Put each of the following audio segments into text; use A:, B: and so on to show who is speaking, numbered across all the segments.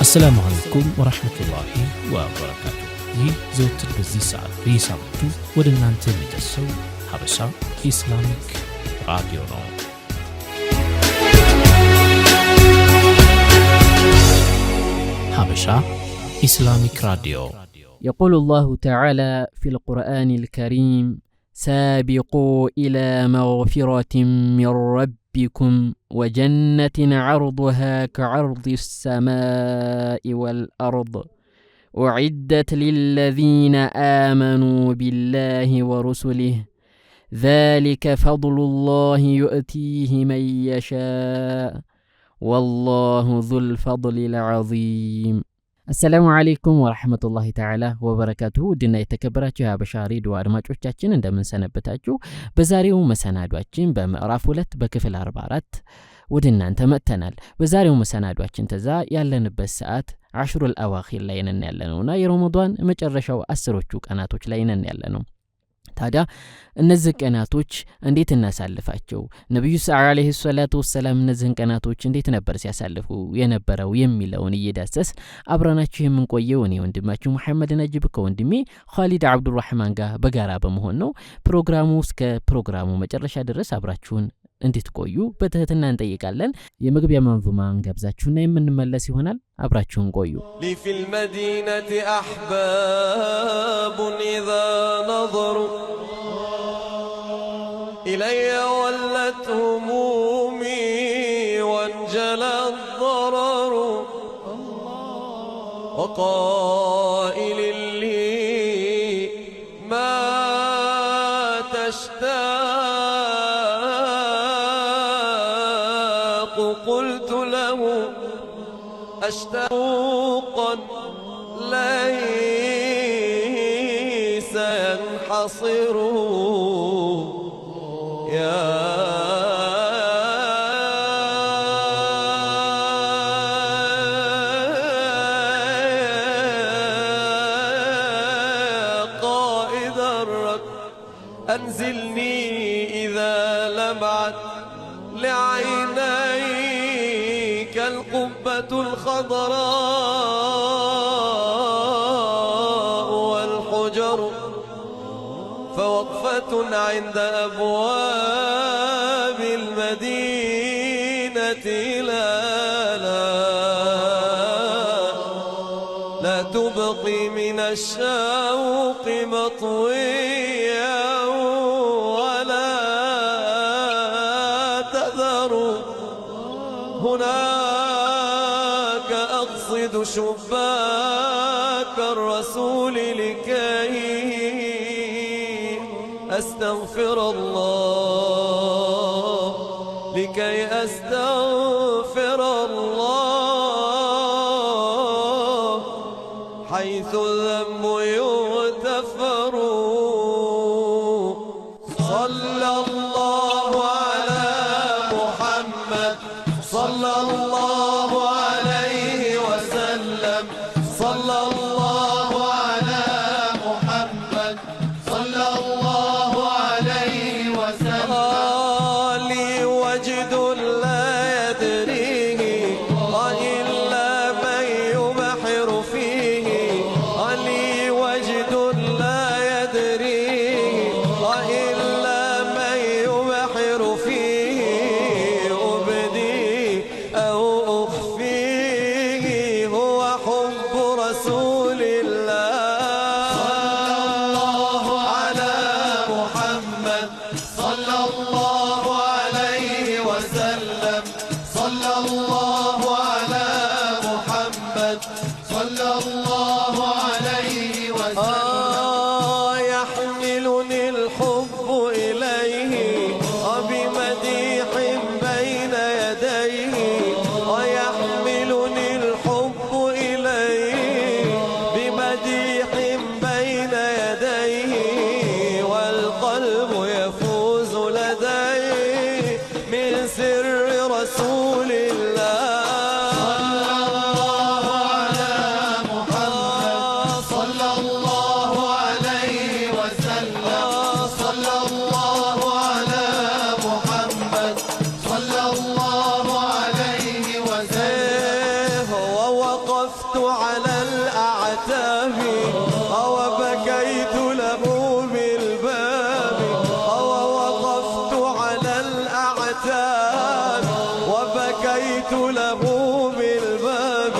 A: السلام عليكم ورحمة الله وبركاته. ይህ ዘወትር በዚህ ሰዓት በየሳምንቱ ወደ እናንተ የሚደርሰው ሀበሻ ኢስላሚክ ራዲዮ ነው። ሀበሻ ኢስላሚክ ራዲዮ
B: يقول الله تعالى في القرآن الكريم: سابقوا إلى مغفرة من ربكم وجنة عرضها كعرض السماء والأرض أعدت للذين آمنوا بالله ورسله ذلك فضل الله يؤتيه من يشاء والله ذو الفضل العظيم. السلام عليكم ورحمة الله تعالى وبركاته. ودنا يتكبراتو ሀበሻ ሬዲዮ አድማጮቻችን እንደምን ሰነበታችሁ? በዛሬው መሰናዷችን በምዕራፍ 2 በክፍል 44 ወደ እናንተ መጥተናል። በዛሬው መሰናዷችን ተዛ ያለንበት ሰዓት አሽሩል አዋኺር ላይ ነን ያለነውና የረመዳን መጨረሻው 10ዎቹ ቀናቶች ላይ ነን ያለነው። ታዲያ እነዚህ ቀናቶች እንዴት እናሳልፋቸው? ነብዩ ሰለላሁ ዐለይሂ ወሰለም እነዚህን ቀናቶች እንዴት ነበር ሲያሳልፉ የነበረው የሚለውን እየዳሰስ አብራናችሁ የምንቆየው እኔ ወንድማችሁ መሐመድ ነጅብ ከወንድሜ ኻሊድ አብዱራህማን ጋር በጋራ በመሆን ነው። ፕሮግራሙ እስከ ፕሮግራሙ መጨረሻ ድረስ አብራችሁን እንድትቆዩ በትህትና እንጠይቃለን። የመግቢያ መንዙማን ገብዛችሁና የምንመለስ ይሆናል። አብራችሁን ቆዩ።
C: في المدينة أحباب إذا نظروا إلي ولت همومي وانجلى الضرر وقائل لي ما تشتاق قلت له أشتاقا ليس ينحصر يا قائد الركب أنزلني إذا لمعت لعينيك القبة الخضراء والحجر فوقفة عند أبواب المدينة لا تبقي من الشوق مطويا ولا تذر هناك أقصد شباك الرسول لكي أستغفر الله لكي أستغفر الله حيث الذنب يغتفر صلى الله على محمد صلى الله عليه وسلم صلى الله على محمد صلى الله عليه وسلم لي وجد لا يدريه إلا من يبحر فيه لي وجد لا يدريه إلا من يبحر فيه أبدي أو أخفيه هو حب رسول الله صلى الله على محمد صلى الله عليه وسلم صلى الله على محمد صلى الله عليه وسلم يحملني الحب إليه بمديح بين يديه ويحملني الحب إليه بمديح بين يديه والقلب يفوز لديه من سر رسول الله على الأعتاب وبكيت له بالباب ووقفت على الأعتاب وبكيت له بالباب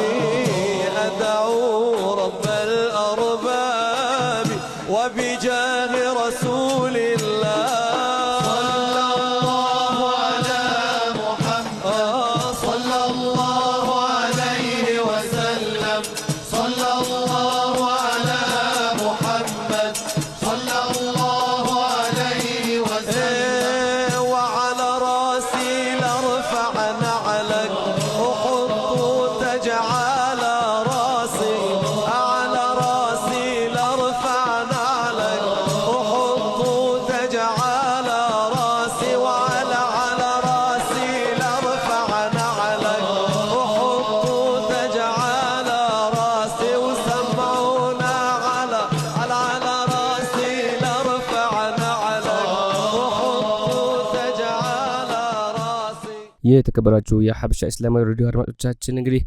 C: أدعو رب الأرباب وبجاه رسول الله
D: የተከበራችሁ የሐበሻ እስላማዊ ሬዲዮ አድማጮቻችን እንግዲህ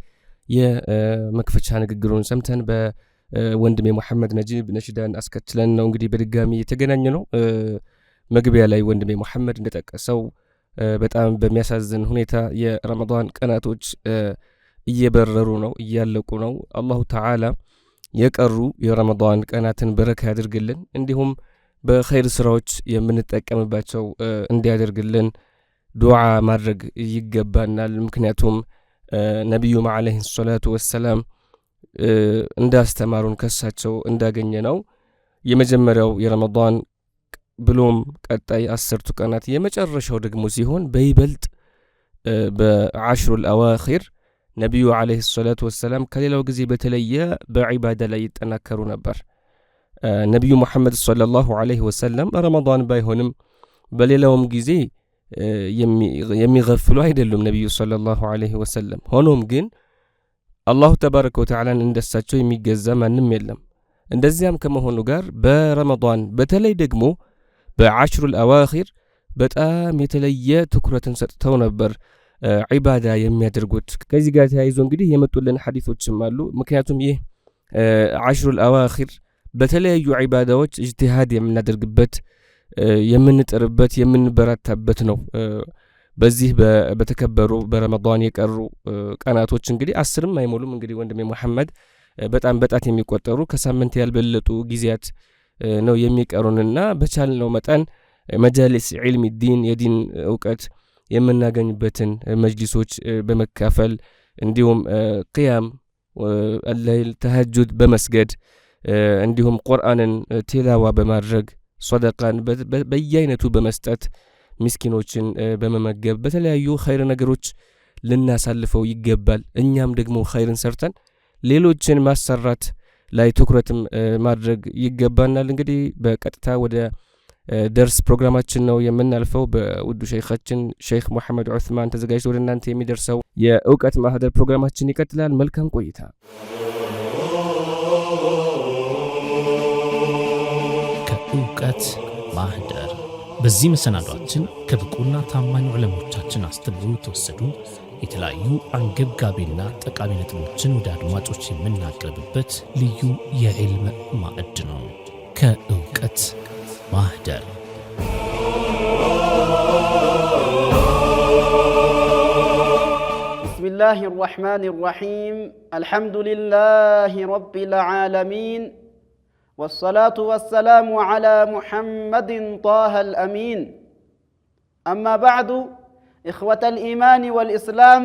D: የመክፈቻ ንግግሩን ሰምተን በወንድሜ መሐመድ ነጂብ ነሽዳን አስከትለን ነው እንግዲህ በድጋሚ የተገናኘ ነው። መግቢያ ላይ ወንድሜ መሐመድ እንደጠቀሰው በጣም በሚያሳዝን ሁኔታ የረመዳን ቀናቶች እየበረሩ ነው፣ እያለቁ ነው። አላሁ ተዓላ የቀሩ የረመዳን ቀናትን በረካ ያድርግልን፣ እንዲሁም በኸይር ስራዎች የምንጠቀምባቸው እንዲያደርግልን ዱዓ ማድረግ ይገባናል። ምክንያቱም ነቢዩም ዓለይሂ ሰላቱ ወሰላም እንዳስተማሩን ከሳቸው እንዳገኘ ነው የመጀመሪያው የረመዳን ብሎም ቀጣይ 10ቱ ቀናት የመጨረሻው ደግሞ ሲሆን በይበልጥ በዓሽሩል አዋኺር ነቢዩ ዓለይሂ ሰላቱ ወሰላም ከሌላው ጊዜ በተለየ በዒባዳ ላይ ይጠናከሩ ነበር። ነቢዩ ሙሐመድ ሰለላሁ ዐለይሂ ወሰለም ረመዳን ባይሆንም በሌላውም ጊዜ የሚገፍሉ አይደሉም ነቢዩ ሰለላሁ ዐለይሂ ወሰለም። ሆኖም ግን አላሁ ተባረከ ወተዓላን እንደሳቸው የሚገዛ ማንም የለም። እንደዚያም ከመሆኑ ጋር በረመዳን በተለይ ደግሞ በዓሽሩል አዋኺር በጣም የተለየ ትኩረትን ሰጥተው ነበር ዒባዳ የሚያደርጉት። ከዚህ ጋር ተያይዞ እንግዲህ የመጡልን ሐዲሶችም አሉ። ምክንያቱም ይህ ዓሽሩል አዋኺር በተለያዩ ዒባዳዎች ኢጅቲሃድ የምናደርግበት የምንጥርበት የምንበረታበት ነው። በዚህ በተከበሩ በረመዳን የቀሩ ቀናቶች እንግዲህ 10ም አይሞሉም። እንግዲህ ወንድሜ መሐመድ በጣም በጣት የሚቆጠሩ ከሳምንት ያልበለጡ ጊዜያት ነው የሚቀሩንና በቻልነው መጠን መጃሊስ ዒልም ዲን የዲን እውቀት የምናገኝበትን መጅሊሶች በመካፈል እንዲሁም ቅያም አለይል ተሐጁድ በመስገድ እንዲሁም ቁርአንን ቲላዋ በማድረግ ሶደቃን በየአይነቱ በመስጠት ምስኪኖችን በመመገብ በተለያዩ ኸይር ነገሮች ልናሳልፈው ይገባል። እኛም ደግሞ ኸይርን ሰርተን ሌሎችን ማሰራት ላይ ትኩረትም ማድረግ ይገባናል። እንግዲህ በቀጥታ ወደ ደርስ ፕሮግራማችን ነው የምናልፈው። በውዱ ሸይኻችን ሼክ መሐመድ ዑስማን ተዘጋጅቶ ወደ እናንተ የሚደርሰው የእውቀት ማህደር ፕሮግራማችን ይቀጥላል። መልካም ቆይታ።
A: ከእውቀት ማህደር በዚህ መሰናዷችን ከብቁና ታማኝ ዑለሞቻችን አስተምሮ የተወሰዱ የተለያዩ አንገብጋቢና ጠቃሚ ነጥቦችን ወደ አድማጮች የምናቀርብበት ልዩ የዕልም ማዕድ ነው። ከእውቀት ማህደር
E: ቢስሚላሂ ራሕማኒ ራሒም አልሐምዱሊላሂ ረቢል ዓለሚን والصلاة والسلام على محمد طه الأمين أما بعد إخوة الإيمان والإسلام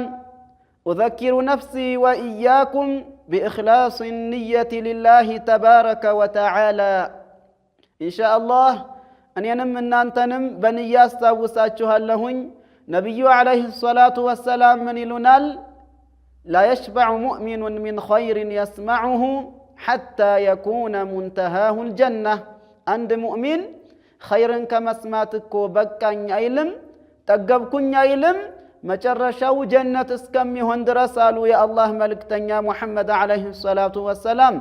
E: أذكر نفسي وإياكم بإخلاص النية لله تبارك وتعالى إن شاء الله أن ينم أنتنم بني استوساتها لهن نبي عليه الصلاة والسلام من لنال لا يشبع مؤمن من خير يسمعه حتى يكون منتهاه الجنة عند مؤمن خيرا كما سمعتك بكان علم تقبكن علم مجرشو جنة اسكمي هندرسالو يا الله ملكتنيا محمد عليه الصلاة والسلام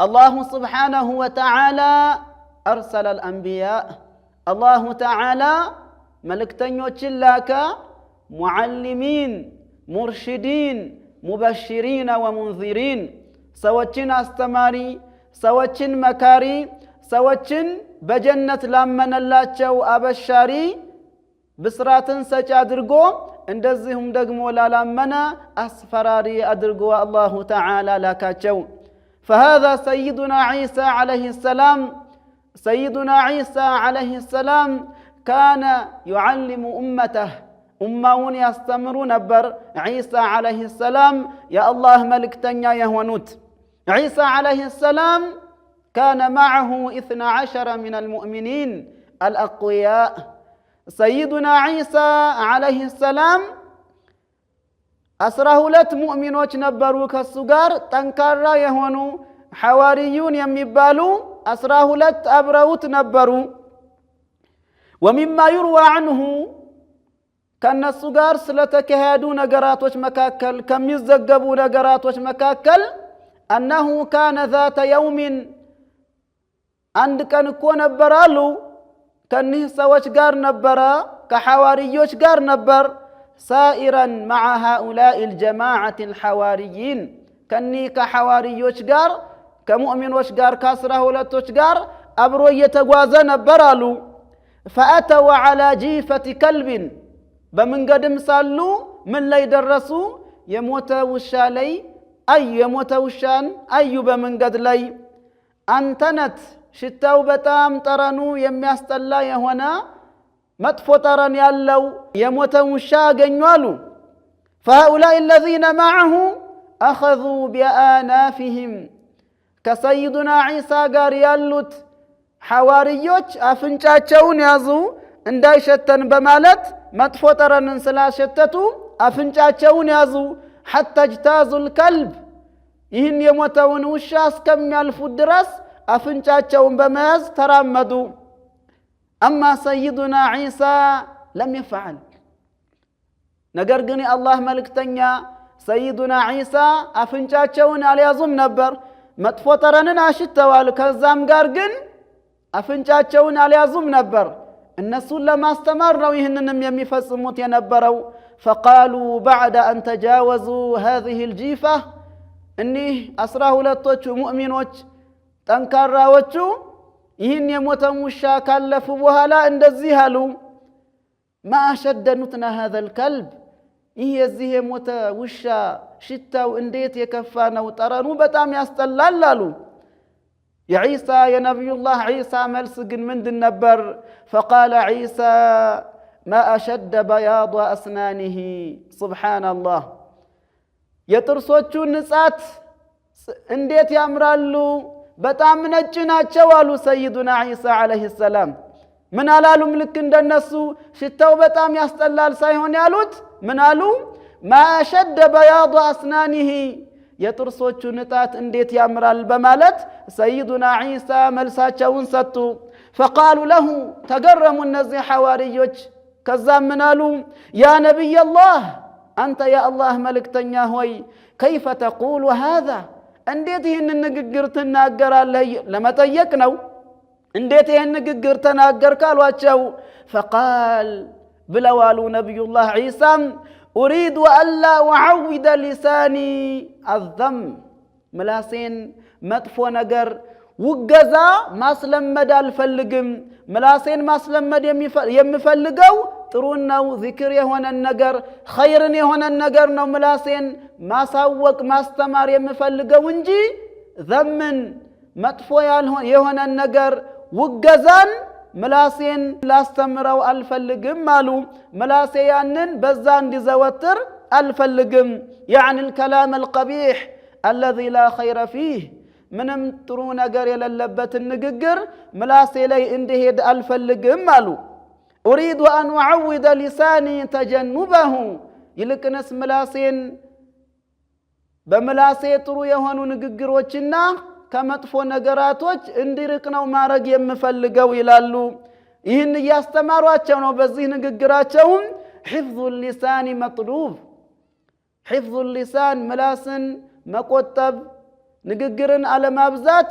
E: الله سبحانه وتعالى أرسل الأنبياء الله تعالى ملكتنيو تشلاك معلمين مرشدين ሙበሽሪነ ወሙንዚሪን ሰዎችን አስተማሪ ሰዎችን መካሪ ሰዎችን በጀነት ላመነላቸው አበሻሪ ብስራትን ሰጪ አድርጎ እንደዚሁም ደግሞ ላላመነ አስፈራሪ አድርጎ አላሁ ተዓላ ላካቸው فهذا سيدنا عيسى عليه السلام سيدنا عيسى عليه السلام كان يعلم أمته أمون يستمر نبر عيسى عليه السلام يا الله ملك تنيا يهونوت عيسى عليه السلام كان معه 12 من المؤمنين الأقوياء سيدنا عيسى عليه السلام 12 ሙእሚኖች ነበሩ ከሱ ጋር ጠንካራ የሆኑ ሐዋርዩን የሚባሉ 12 አብረውት ነበሩ ومما يروى عنه ከነሱ ጋር ስለተካሄዱ ነገራቶች መካከል ከሚዘገቡ ነገራቶች መካከል أنه كان ذات يوم አንድ ቀን እኮ ነበራሉ ከነዚህ ሰዎች ጋር ነበረ ከሐዋርዮች ጋር ነበር سائرا مع هؤلاء الجماعة الحواريين كني كحواريوش غار كمؤمنوش غار كاسره ولتوش غار أبرو يتغوازن برالو فأتوا على جيفة كلب بمن قدم سالو من لا يدرسوا يموت وشالي أي يموت وشان أي بمن قد لي أنتنت شتاو بتام ترنو يمياستلا يهونا مطفو طرن يالو يموتن وشا غنوالو فهؤلاء الذين معه أخذوا بآنافهم كسيدنا عيسى غار يالوت حواريوች አፍንጫቸውን ያዙ እንዳይሸተን በማለት መጥፎ ጠረንን ስላሸተቱ አፍንጫቸውን ያዙ حتى اجتازوا الكلب ይህን የሞተውን ውሻ እስከሚያልፉ ድረስ አፍንጫቸውን በመያዝ ተራመዱ أما سيدنا عيسى لم يفعل ነገር ግን የአላህ መልእክተኛ سيدنا عيسى አፍንጫቸውን አልያዙም ነበር መጥፎ ጠረንን አሽተዋል ከዛም ጋር ግን አፍንጫቸውን አልያዙም ነበር እነሱን ለማስተማር ነው ይህንንም የሚፈጽሙት የነበረው فقالوا بعد أن تجاوزوا هذه الجيفة እኒህ 12ቶቹ ሙእሚኖች ጠንካራዎቹ ይህን የሞተን ውሻ ካለፉ በኋላ እንደዚህ አሉ ما أشدنتنا هذا الكلب ይህ የዚህ የሞተ ውሻ ሽታው እንዴት የከፋ ነው ጠረኑ በጣም ያስጠላል አሉ የዒሳ የነቢዩላህ ዒሳ መልስ ግን ምንድን ነበር فقال عيسى ما أشد بياض أسنانه سبحان الله የጥርሶቹ ንጻት እንዴት ያምራሉ በጣም ነጭ ናቸው አሉ ሰይዱና ዒሳ አለይሂ ሰላም ምን አላሉም ልክ እንደነሱ ሽታው በጣም ያስጠላል ሳይሆን ያሉት ምን አሉ ما أشد بياض أسنانه የጥርሶቹ ንጣት እንዴት ያምራል በማለት ሰይዱና ዒሳ መልሳቸውን ሰጡ فقالوا له تجرموا እነዚህ ሐዋርዮች ከዛም ምን አሉ يا نبي الله أنت يا الله መልእክተኛ ሆይ كيف تقول هذا እንዴት ይህን ንግግር ትናገራለህ ለመጠየቅ ነው እንዴት ይህን ንግግር ተናገርክ አሏቸው فقال ብለዋሉ ነብዩላህ ዒሳም أريد ألا أعود لساني الذم ملاسين مطفو نجر وجزا ማስለመድ አልፈልግም ملاسين ማስለመድ የሚፈልገው ጥሩ ነው ዚክር የሆነ ነገር ኸይርን የሆነ ነገር ነው ملاسين ማሳወቅ ማስተማር የሚፈልገው እንጂ ዘምን መጥፎ የሆነ ነገር ውገዛን ملاسين لاستمروا الفلقم مالو ملاسيانن بزان دي زوتر الفلقم يعني الكلام القبيح الذي لا خير فيه منم ترون اقر يللبت النققر ملاسي لي اندهيد الفلقم مالو أريد أن أعود لساني تجنبه يلقنس ملاسين بملاسي ترو يهونو نققر وچنا ከመጥፎ ነገራቶች እንዲርቅነው ማረግ የምፈልገው ይላሉ ይህን ያስተማሯቸው ነው በዚህ ንግግራቸውም حفظ اللسان مطلوب حفظ اللسان ምላስን መቆጠብ ንግግርን አለማብዛት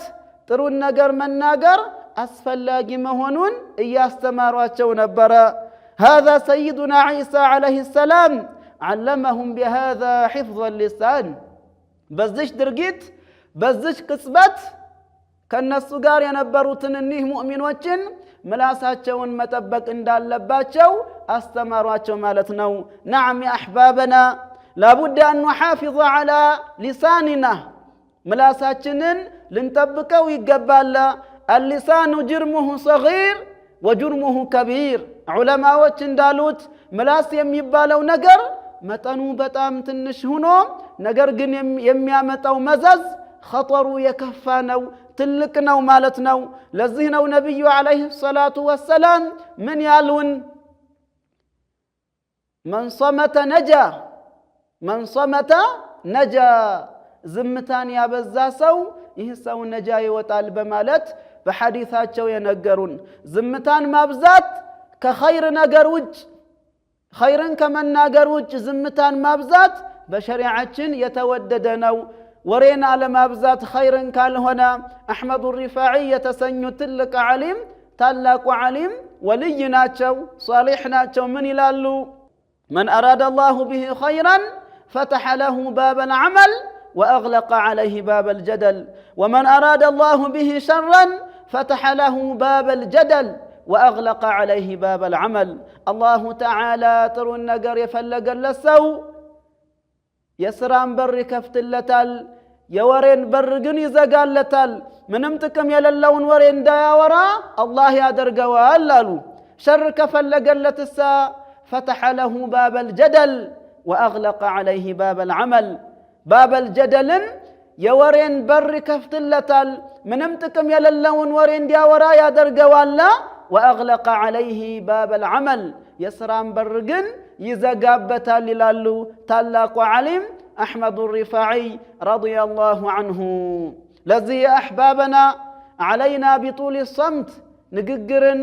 E: ጥሩ ነገር መናገር አስፈላጊ መሆኑን ያስተማሯቸው ነበር هذا سيدنا عيسى عليه السلام علمهم بهذا حفظ اللسان بزش درجيت بزش كسبت ከነሱ ጋር የነበሩትን እኒህ ሙእሚኖችን ምላሳቸውን መጠበቅ እንዳለባቸው አስተማሯቸው ማለት ነው። نعم يا احبابنا لابد ان نحافظ على لساننا ምላሳችንን ልንጠብቀው ይገባል። اللسان جرمه صغير وجرمه كبير ዑለማዎች እንዳሉት ምላስ የሚባለው ነገር መጠኑ በጣም ትንሽ ሆኖ ነገር ግን የሚያመጣው መዘዝ خطሩ የከፋ ነው ትልቅ ነው ማለት ነው። ለዚህ ነው ነብዩ አለይሂ ሰላቱ ወሰላም ምን ያሉን من صمت نجا ዝምታን ያበዛ ሰው ይህ ሰው ነጃ ይወጣል በማለት በሐዲሳቸው የነገሩን። ዝምታን ማብዛት ከኸይር ነገር ውጭ ኸይርን ከመናገር ውጭ ዝምታን ማብዛት በሸሪዓችን የተወደደ ነው። ወሬን አለማብዛት ኸይርን ካልሆነ አሕመዱ ሪፋዒ የተሰኙ ትልቅ ዓሊም ታላቁ ዓሊም ወልይ ናቸው ሷሊሕ ናቸው ምን ይላሉ من أراد الله به خيرا فتح له باب العمل وأغلق عليه باب الجدل ومن أراد الله به شرا فتح له باب الجدل وأغلق عليه باب العمل الله تعالى ترى النقر يفلق اللسو يسران بر كفتلتال يورين برقن يزقالتال منم تكم يللون ورين دايورا الله يادرقوال لالو شر كفلق اللتسا فتح له باب الجدل وأغلق عليه باب العمل باب الجدل يورين بر كفتلتال منم تكم يللون ورين دايورا يادرقوال وأغلق عليه باب العمل يسران برقن يزقابتال لالو تلاق علم أحمد الرفاعي رضي الله عنه لذي أحبابنا علينا بطول الصمت نققرن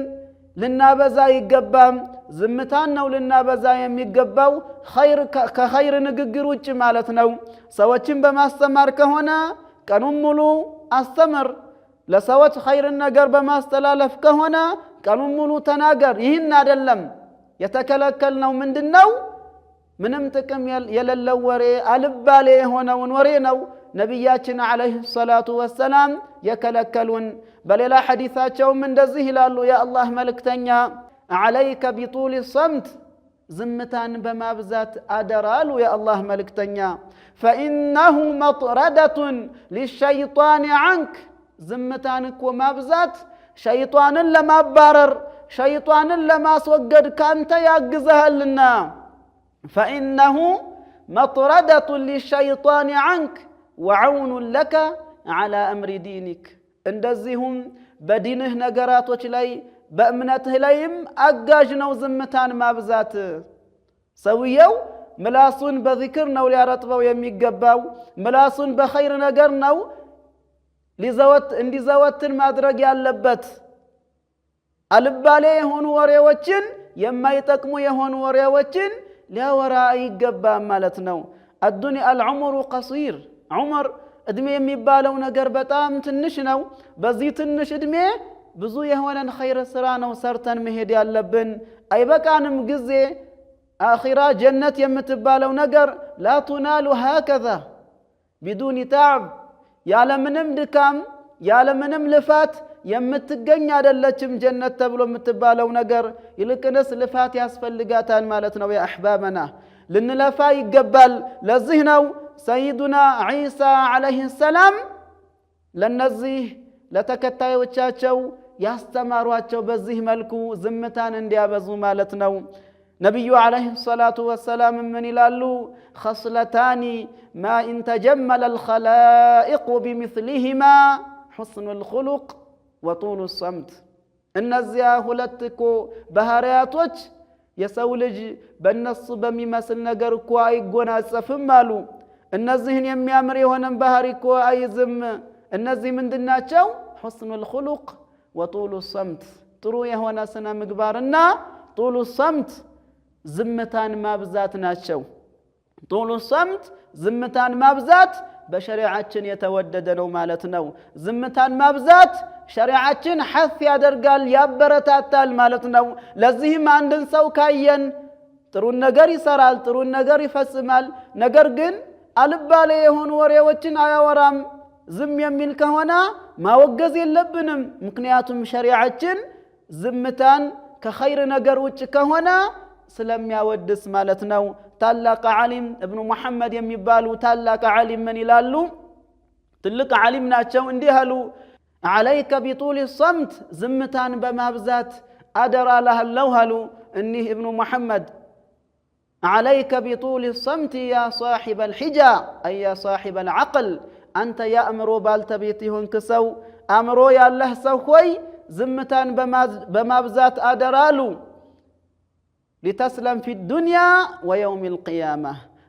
E: لنا بزا يقبام زمتانو لنا بزا يميقباو خير كخير نققر وچ مالتنو سوچن بما استمر كهنا كنملو استمر لسوت خير النقر بما استلالف كهنا كنملو تناقر يهن دلم يتكلكلنو من دنو ምንም ጥቅም የሌለው ወሬ አልባሌ የሆነውን ወሬ ነው ነብያችን አለይሂ ሰላቱ ወሰላም የከለከሉን። በሌላ ሐዲሳቸውም እንደዚህ ይላሉ የአላህ መልእክተኛ عليك بطول الصمت ዝምታን በማብዛት አደራሉ የአላህ መልእክተኛ فإنه مطردة للشيطان عنك ዝምታን እኮ ማብዛት ሸይጣንን ለማባረር ሸይጣንን ለማስወገድ ካንተ ያግዛልና فإنه مطردة للشيطان عنك وعون لك على أمر دينك እንደዚሁም በዲንህ ነገራቶች ላይ በእምነትህ ላይም አጋዥ ነው ዝምታን ማብዛት። ሰውየው ምላሱን በዚክር ነው ሊያረጥበው የሚገባው ምላሱን በኸይር ነገር ነው እንዲዘወትን ማድረግ ያለበት። አልባሌ የሆኑ ወሬዎችን የማይጠቅሙ የሆኑ ወሬዎችን ሊያወራ አይገባም ማለት ነው። الدنيا العمر قصير عمر እድሜ የሚባለው ነገር በጣም ትንሽ ነው። በዚህ ትንሽ እድሜ ብዙ የሆነን ኸይር ስራ ነው ሰርተን መሄድ ያለብን። አይበቃንም ጊዜ አኺራ ጀነት የምትባለው ነገር لا تنال هكذا بدون تعب ያለምንም ድካም ያለምንም ልፋት የምትገኝ አይደለችም ጀነት ተብሎ የምትባለው ነገር ይልቅንስ ልፋት ያስፈልጋታል ማለት ነው። ያ አህባበና ልንለፋ ይገባል። ለዚህ ነው ሰይዱና ዒሳ አለይሂ ሰላም ለነዚህ ለተከታዮቻቸው ያስተማሯቸው በዚህ መልኩ ዝምታን እንዲያበዙ ማለት ነው። ነብዩ አለይሂ ሰላቱ ወሰላም ምን ይላሉ? خصلتان ما ان تجمل الخلائق بمثلهما حسن الخلق وطول الصمت እነዚያ ሁለት እኮ ባህሪያቶች የሰው ልጅ በእነሱ በሚመስል ነገር እኮ አይጎናጸፍም አሉ። እነዚህን የሚያምር የሆነን ባህሪ እኮ አይዝም። እነዚህ ምንድናቸው? حسن الخلق وطول الصمت ጥሩ የሆነ ስነ ምግባርና طول الصمت ዝምታን ማብዛት ናቸው። طول الصمت ዝምታን ማብዛት በሸሪዓችን የተወደደ ነው ማለት ነው። ዝምታን ማብዛት ሸሪዓችን ሐስ ያደርጋል ያበረታታል ማለት ነው። ለዚህም አንድን ሰው ካየን ጥሩን ነገር ይሰራል፣ ጥሩን ነገር ይፈጽማል። ነገር ግን አልባሌ የሆኑ ወሬዎችን አያወራም። ዝም የሚል ከሆነ ማወገዝ የለብንም። ምክንያቱም ሸሪዓችን ዝምታን ከኸይር ነገር ውጭ ከሆነ ስለሚያወድስ ማለት ነው። ታላቅ ዓሊም እብኑ መሐመድ የሚባሉ ታላቅ ዓሊም ምን ይላሉ? ትልቅ ዓሊም ናቸው። እንዲህ አሉ፣ ዓለይከ ቢጡል ሰምት፣ ዝምታን በማብዛት አደራ ላህለው አሉ እኒህ እብኑ መሐመድ። ዓለይከ ቢጡል ሰምት ያ ሳሒበ ልሒጃ አይ ያ ሳሒበ ልዓቅል፣ አንተ የአእምሮ ባልተቤት ይሆንክ ሰው፣ አእምሮ ያለህ ሰው ሆይ ዝምታን በማብዛት አደራ አሉ። ሊተስለም ፊ ዱንያ ወየውም ልቅያማ፣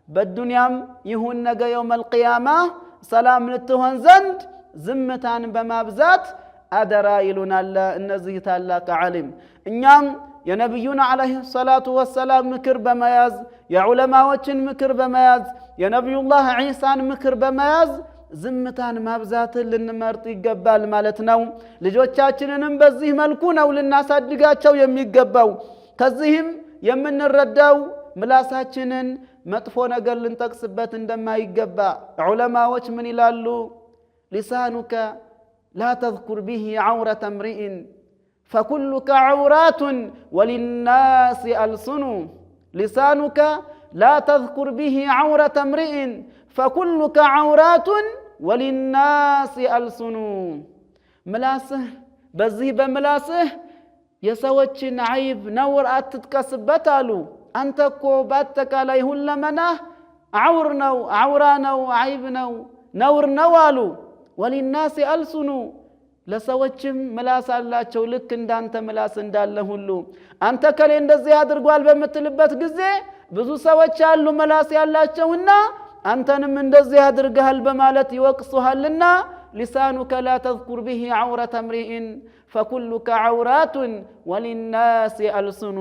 E: በዱንያም ይሁን ነገ የውም ልቅያማ ሰላም ልትሆን ዘንድ ዝምታን በማብዛት አደራ ይሉናል እነዚህ ታላቅ ዓሊም። እኛም የነቢዩን ዓለይሂ ሰላቱ ወሰላም ምክር በመያዝ የዑለማዎችን ምክር በመያዝ የነቢዩላህ ዒሳን ምክር በመያዝ ዝምታን ማብዛትን ልንመርጥ ይገባል ማለት ነው። ልጆቻችንንም በዚህ መልኩ ነው ልናሳድጋቸው የሚገባው። ከዚህም የምንረዳው ምላሳችንን መጥፎ ነገር ልንጠቅስበት እንደማይገባ ዑለማዎች ምን ይላሉ? ሊሳኑከ ላ ተዝኩር ቢሂ ዐውረተ እምሪኢን ፈኩሉከ ዐውራቱን ወሊናሲ አልሱኑ። ሊሳኑከ ላ ተዝኩር ቢሂ ዐውረተ እምሪኢን ፈኩሉከ ዐውራቱን ወሊናሲ አልሱኑ። ምላስህ በዚህ በምላስህ የሰዎችን ዐይብ ነውር አትጥቀስበት አሉ። አንተ እኮ በአጠቃላይ ሁለመናህ ዐውር ነው፣ ዐውራ ነው፣ ዐይብ ነው፣ ነውር ነው አሉ። ወሊናሲ አልሱኑ፣ ለሰዎችም ምላስ አላቸው ልክ እንዳንተ ምላስ እንዳለ ሁሉ። አንተ ከሌ እንደዚህ አድርጓል በምትልበት ጊዜ ብዙ ሰዎች አሉ ምላስ ያላቸውና አንተንም እንደዚህ አድርገሃል በማለት ይወቅሱሃልና ሊሳኑከ ላ ተዝኩር ቢሂ ዐውረተ እምሪኢን ፈኩሉከ ዐውራቱን ወሊናሲ አልሱኑ።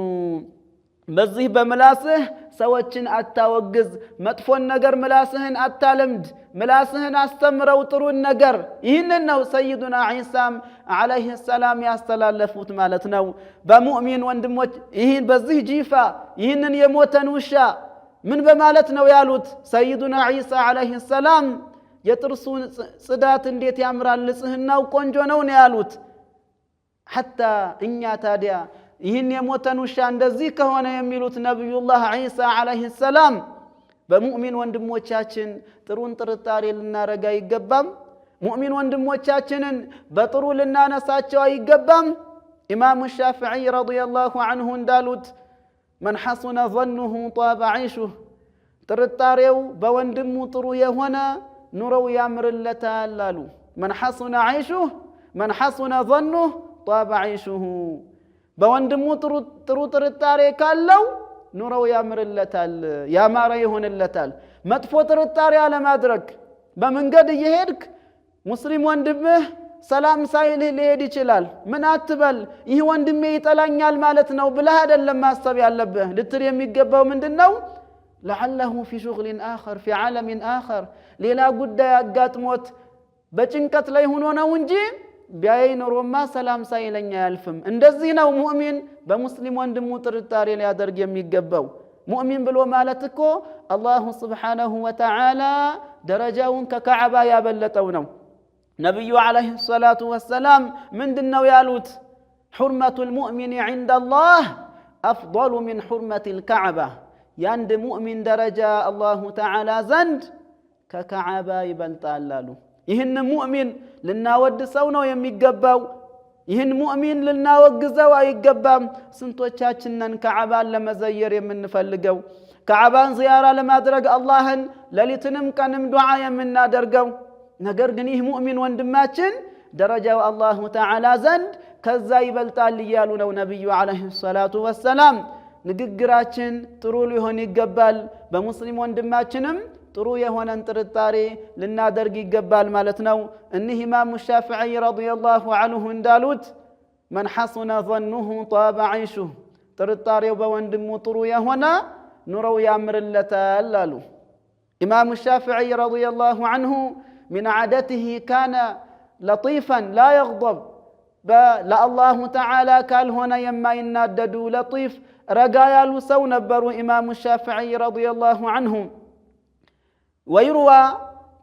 E: በዚህ በምላስህ ሰዎችን አታወግዝ፣ መጥፎን ነገር ምላስህን አታለምድ፣ ምላስህን አስተምረው ጥሩን ነገር። ይህንን ነው ሰይዱና ዒሳም ዓለይሂ ሰላም ያስተላለፉት ማለት ነው። በሙእሚን ወንድሞች ይህን በዚህ ጂፋ ይህንን የሞተን ውሻ ምን በማለት ነው ያሉት? ሰይዱና ዒሳ ዓለይሂ ሰላም የጥርሱ ጽዳት እንዴት ያምራል፣ ንጽህናው ቆንጆ ነው ያሉት። ሐታ እኛ ታዲያ ይህን የሞተን ውሻ እንደዚህ ከሆነ የሚሉት ነቢዩላህ ዒሳ ዓለይሂ ሰላም በሙእሚን ወንድሞቻችን ጥሩን ጥርጣሬ ልናረጋ አይገባም? ሙእሚን ወንድሞቻችንን በጥሩ ልናነሳቸው አይገባም? ኢማሙ ሻፊዒ ረዲየላሁ ዐንሁ እንዳሉት መን ሐሱነ ظኑሁ ጧበ ዐይሹህ፣ ጥርጣሬው በወንድሙ ጥሩ የሆነ ኑሮው ያምርለታል አሉ። መን ሐሱነ ዐይሹህ መን ሐሱነ ظኑሁ ጧበ ዐይሹሁ፣ በወንድሙ ጥሩ ጥርጣሬ ካለው ኑሮው ያምርለታል፣ ያማረ ይሆንለታል። መጥፎ ጥርጣሬ አለማድረግ። በመንገድ እየሄድክ ሙስሊም ወንድምህ ሰላም ሳይልህ ሊሄድ ይችላል። ምን አትበል፣ ይህ ወንድሜ ይጠላኛል ማለት ነው ብለህ አይደለም ማሰብ ያለብህ። ልትል የሚገባው ምንድነው? ለዓለሁ ፊ ሹግሊን አኸር ፊ ዓለሚን አኸር፣ ሌላ ጉዳይ አጋጥሞት በጭንቀት ላይ ሆኖ ነው እንጂ ቢያይ ኖሮማ ሰላም ሳይለኛ አያልፍም። እንደዚህ ነው ሙእሚን በሙስሊም ወንድሙ ጥርጣሬ ሊያደርግ የሚገባው። ሙእሚን ብሎ ማለት እኮ አላሁ ስብሓነሁ ወተዓላ ደረጃውን ከካዕባ ያበለጠው ነው። ነቢዩ ዓለይሂ ሰላቱ ወሰላም ምንድን ነው ያሉት? ሑርመቱ ልሙእሚን ዒንደ አላህ አፍضሉ ሚን ሑርመት ልካዕባ፣ የአንድ ሙእሚን ደረጃ አላሁ ተዓላ ዘንድ ከካዕባ ይበልጣል አሉ። ይህን ሙእሚን ልናወድሰው ነው የሚገባው። ይህን ሙእሚን ልናወግዘው አይገባም። ስንቶቻችንን ካዕባን ለመዘየር የምንፈልገው፣ ካዕባን ዚያራ ለማድረግ አላህን ሌሊትንም ቀንም ዱዓ የምናደርገው። ነገር ግን ይህ ሙእሚን ወንድማችን ደረጃው አላሁ ተዓላ ዘንድ ከዛ ይበልጣል እያሉ ነው ነቢዩ ዓለይሂ ሰላቱ ወሰላም። ንግግራችን ጥሩ ሊሆን ይገባል። በሙስሊም ወንድማችንም ጥሩ የሆነን ጥርጣሬ ልናደርግ ይገባል ማለት ነው። እኒህ ኢማሙ ሻፊዒ ረዲየላሁ ዐንሁ እንዳሉት መን ሐሱነ ظኑሁ ጧበ ዐይሹህ፣ ጥርጣሬው በወንድሙ ጥሩ የሆነ ኑሮው ያምርለታል አሉ። ኢማሙ ሻፊዒ ረዲየላሁ ዐንሁ ሚን ዐደትህ ካነ ለጢፈን ላ የግضብ፣ ለአላሁ ተዓላ ካልሆነ የማይናደዱ ለጢፍ ረጋ ያሉ ሰው ነበሩ ኢማሙ ሻፊዒ ረዲየላሁ ዐንሁም ወይሩዋ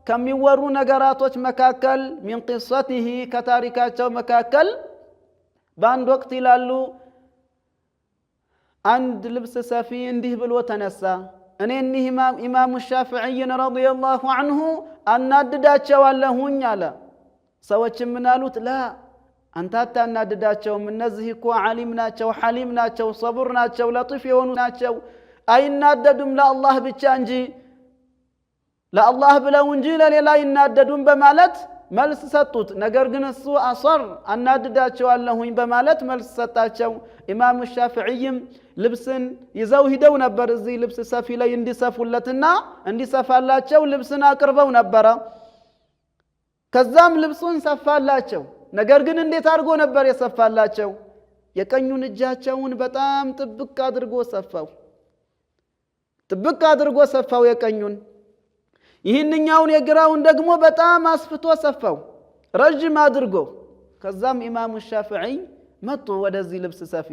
E: ከሚወሩ ነገራቶች መካከል ሚን ቂሰቲሂ ከታሪካቸው መካከል በአንድ ወቅት ይላሉ አንድ ልብስ ሰፊ እንዲህ ብሎ ተነሳ እኔ እኒህ ኢማሙ ሻፊዒን ረዲየላሁ ዐንሁ አናድዳቸዋለሁኝ አለ ሰዎችም ምን አሉት ላ አንተ አታናድዳቸውም እነዚህ እኮ ዓሊም ናቸው ሐሊም ናቸው ሰቡር ናቸው ለጢፍ የሆኑ ናቸው አይናደዱም ለአላህ ብቻ እንጂ ለአላህ ብለው እንጂ ለሌላ ይናደዱም በማለት መልስ ሰጡት ነገር ግን እሱ አሰር አናድዳቸዋለሁኝ በማለት መልስ ሰጣቸው ኢማሙ ሻፊዒም ልብስን ይዘው ሂደው ነበር እዚህ ልብስ ሰፊ ላይ እንዲሰፉለትና እንዲሰፋላቸው ልብስን አቅርበው ነበር ከዛም ልብሱን ሰፋላቸው ነገር ግን እንዴት አድርጎ ነበር የሰፋላቸው የቀኙን እጃቸውን በጣም ጥብቅ አድርጎ ሰፋው የቀኙን ይህንኛውን የግራውን ደግሞ በጣም አስፍቶ ሰፋው ረጅም አድርጎ ከዛም ኢማሙ ሻፊዒ መጡ ወደዚህ ልብስ ሰፊ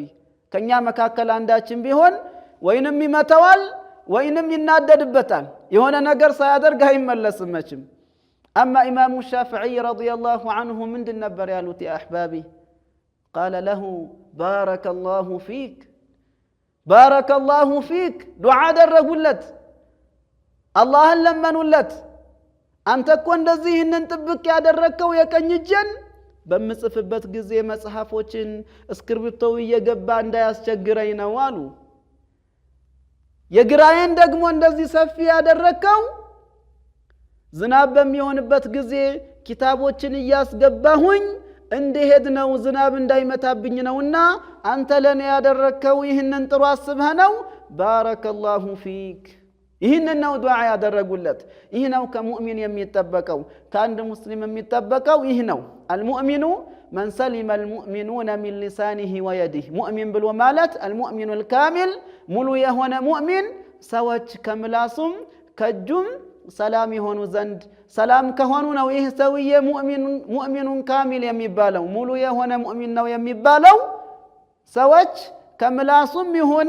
E: ከኛ መካከል አንዳችን ቢሆን ወይንም ይመተዋል ወይንም ይናደድበታል የሆነ ነገር ሳያደርግ አይመለስም መቼም أما إمام الشافعي رضي الله عنه من النبر يالوت يا أحبابي قال له بارك الله فيك دعاء الرجلت الله لما نولت أنت كون دزيه ننتبك يا دركو يا كنجن بمصفبت ጊዜ መጽሐፎችን እስክሪብቶው እየገባ እንዳያስቸግረኝ ነው አሉ የግራዬን ደግሞ እንደዚህ ሰፊ ያደረከው ዝናብ በሚሆንበት ጊዜ ኪታቦችን እያስገባሁኝ እንደሄድ ነው ዝናብ እንዳይመታብኝ ነውና አንተ ለኔ ያደረከው ይህንን ጥሩ አስበህ ነው ባረከላሁ ፊክ ይህንን ነው ዱዓ ያደረጉለት ይህ ነው ከሙእሚን የሚጠበቀው ከአንድ ሙስሊም የሚጠበቀው ይህ ነው المؤمن من سلم المؤمنون من لسانه ويده مؤمن ብሎ ማለት المؤمن الكامل ሙሉ የሆነ ሙእሚን ሰዎች ከምላሱም ከጁም ሰላም ይሆኑ ዘንድ ሰላም ከሆኑ ነው ይህ ሰውዬ ሙእሚኑን ካሚል የሚባለው ሙሉ የሆነ ሙእሚን ነው የሚባለው ሰዎች ከምላሱም ይሁን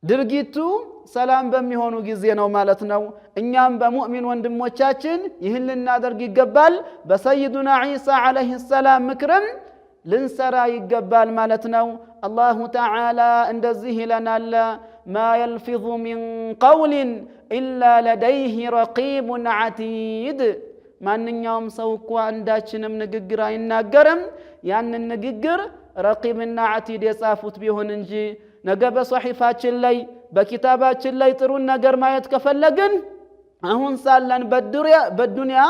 E: ከድርጊቱ ሰላም በሚሆኑ ጊዜ ነው ማለት ነው እኛም በሙእሚን ወንድሞቻችን ይህን ልናደርግ ይገባል በሰይዱና ዒሳ አለይሂ ሰላም ምክርም ልንሰራ ይገባል ማለት ነው አላሁ ተዓላ እንደዚህ ይለናል ما يلفظ من قول إلا لديه رقيب عتيد ማንኛውም ሰው እኮ አንዳችንም ንግግር አይናገርም ያንን ንግግር ረቂብና አቲድ የጻፉት ቢሆን እንጂ ነገ በሶሒፋችን ላይ በኪታባችን ላይ ጥሩ ነገር ማየት ከፈለግን አሁን ሳለን በዱንያ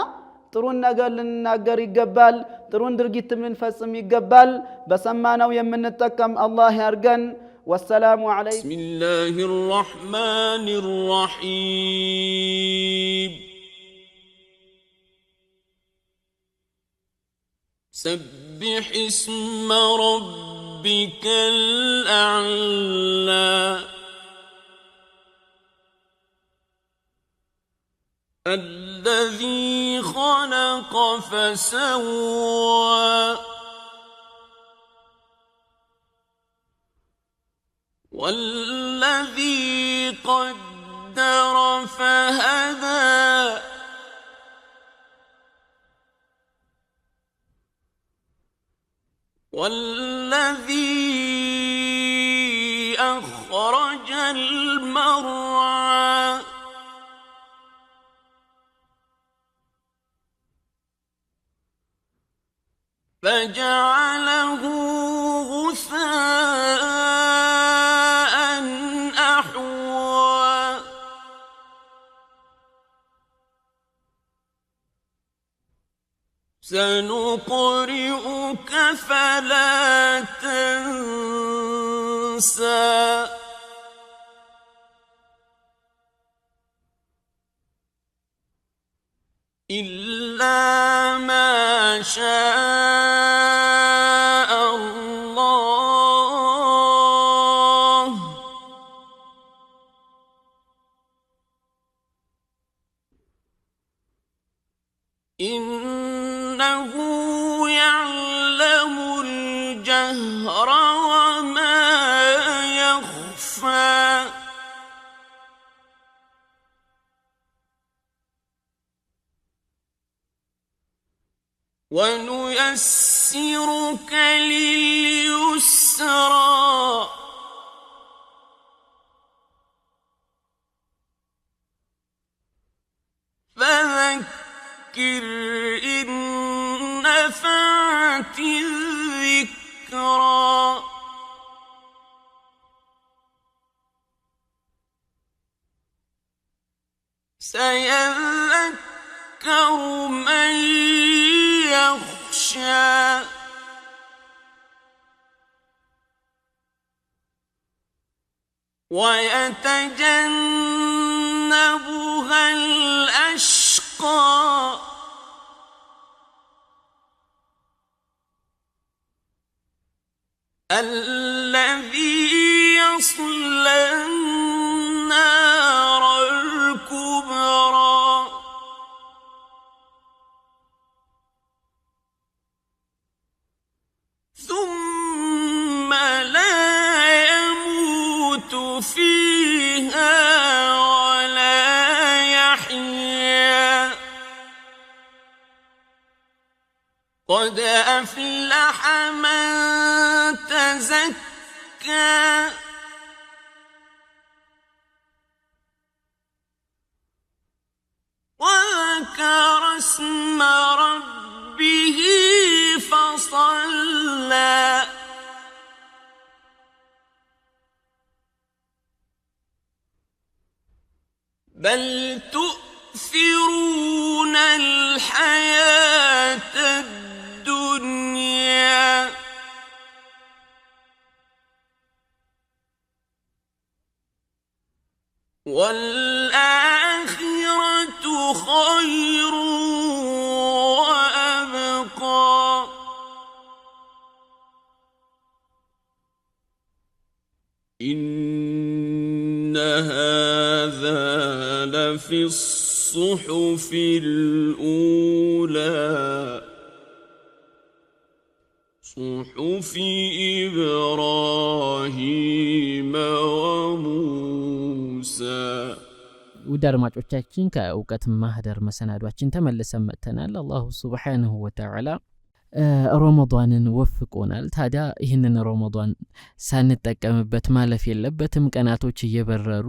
E: ጥሩ ነገር ልንናገር ይገባል ጥሩ ድርጊት ልንፈጽም ይገባል በሰማነው የምንጠቀም አላህ ያርገን والسلام عليكم
F: بسم الله الرحمن الرحيم سبح اسم ربك الأعلى الذي خلق فسوى والذي قدر فهدى والذي أخرج المرعى فجعله غثاء سنقرئك فلا تنسى إلا ما شاء الله إنه يعلم الجهر وما ونيسرك لليسرى فذكر إن نفعت الذكرى سيذكر من يخشى ويتجنبها الأشقى الذي يصلى النار الكبرى ثم لا يموت فيها ولا يحيا قد أفلح من تزكى وذكر اسم ربه فصلى بل تؤثرون الحياة الدنيا والآخرة خير وأبقى إن هذا لفي الصحف الأولى صحف إبراهيم وموسى
B: ውድ አድማጮቻችን ከእውቀት ማህደር መሰናዷችን ተመልሰን መጥተናል። አላሁ ሱብሓነሁ ወተዓላ ረመዳንን ወፍቆናል። ታዲያ ይህንን ረመዳን ሳንጠቀምበት ማለፍ የለበትም። ቀናቶች እየበረሩ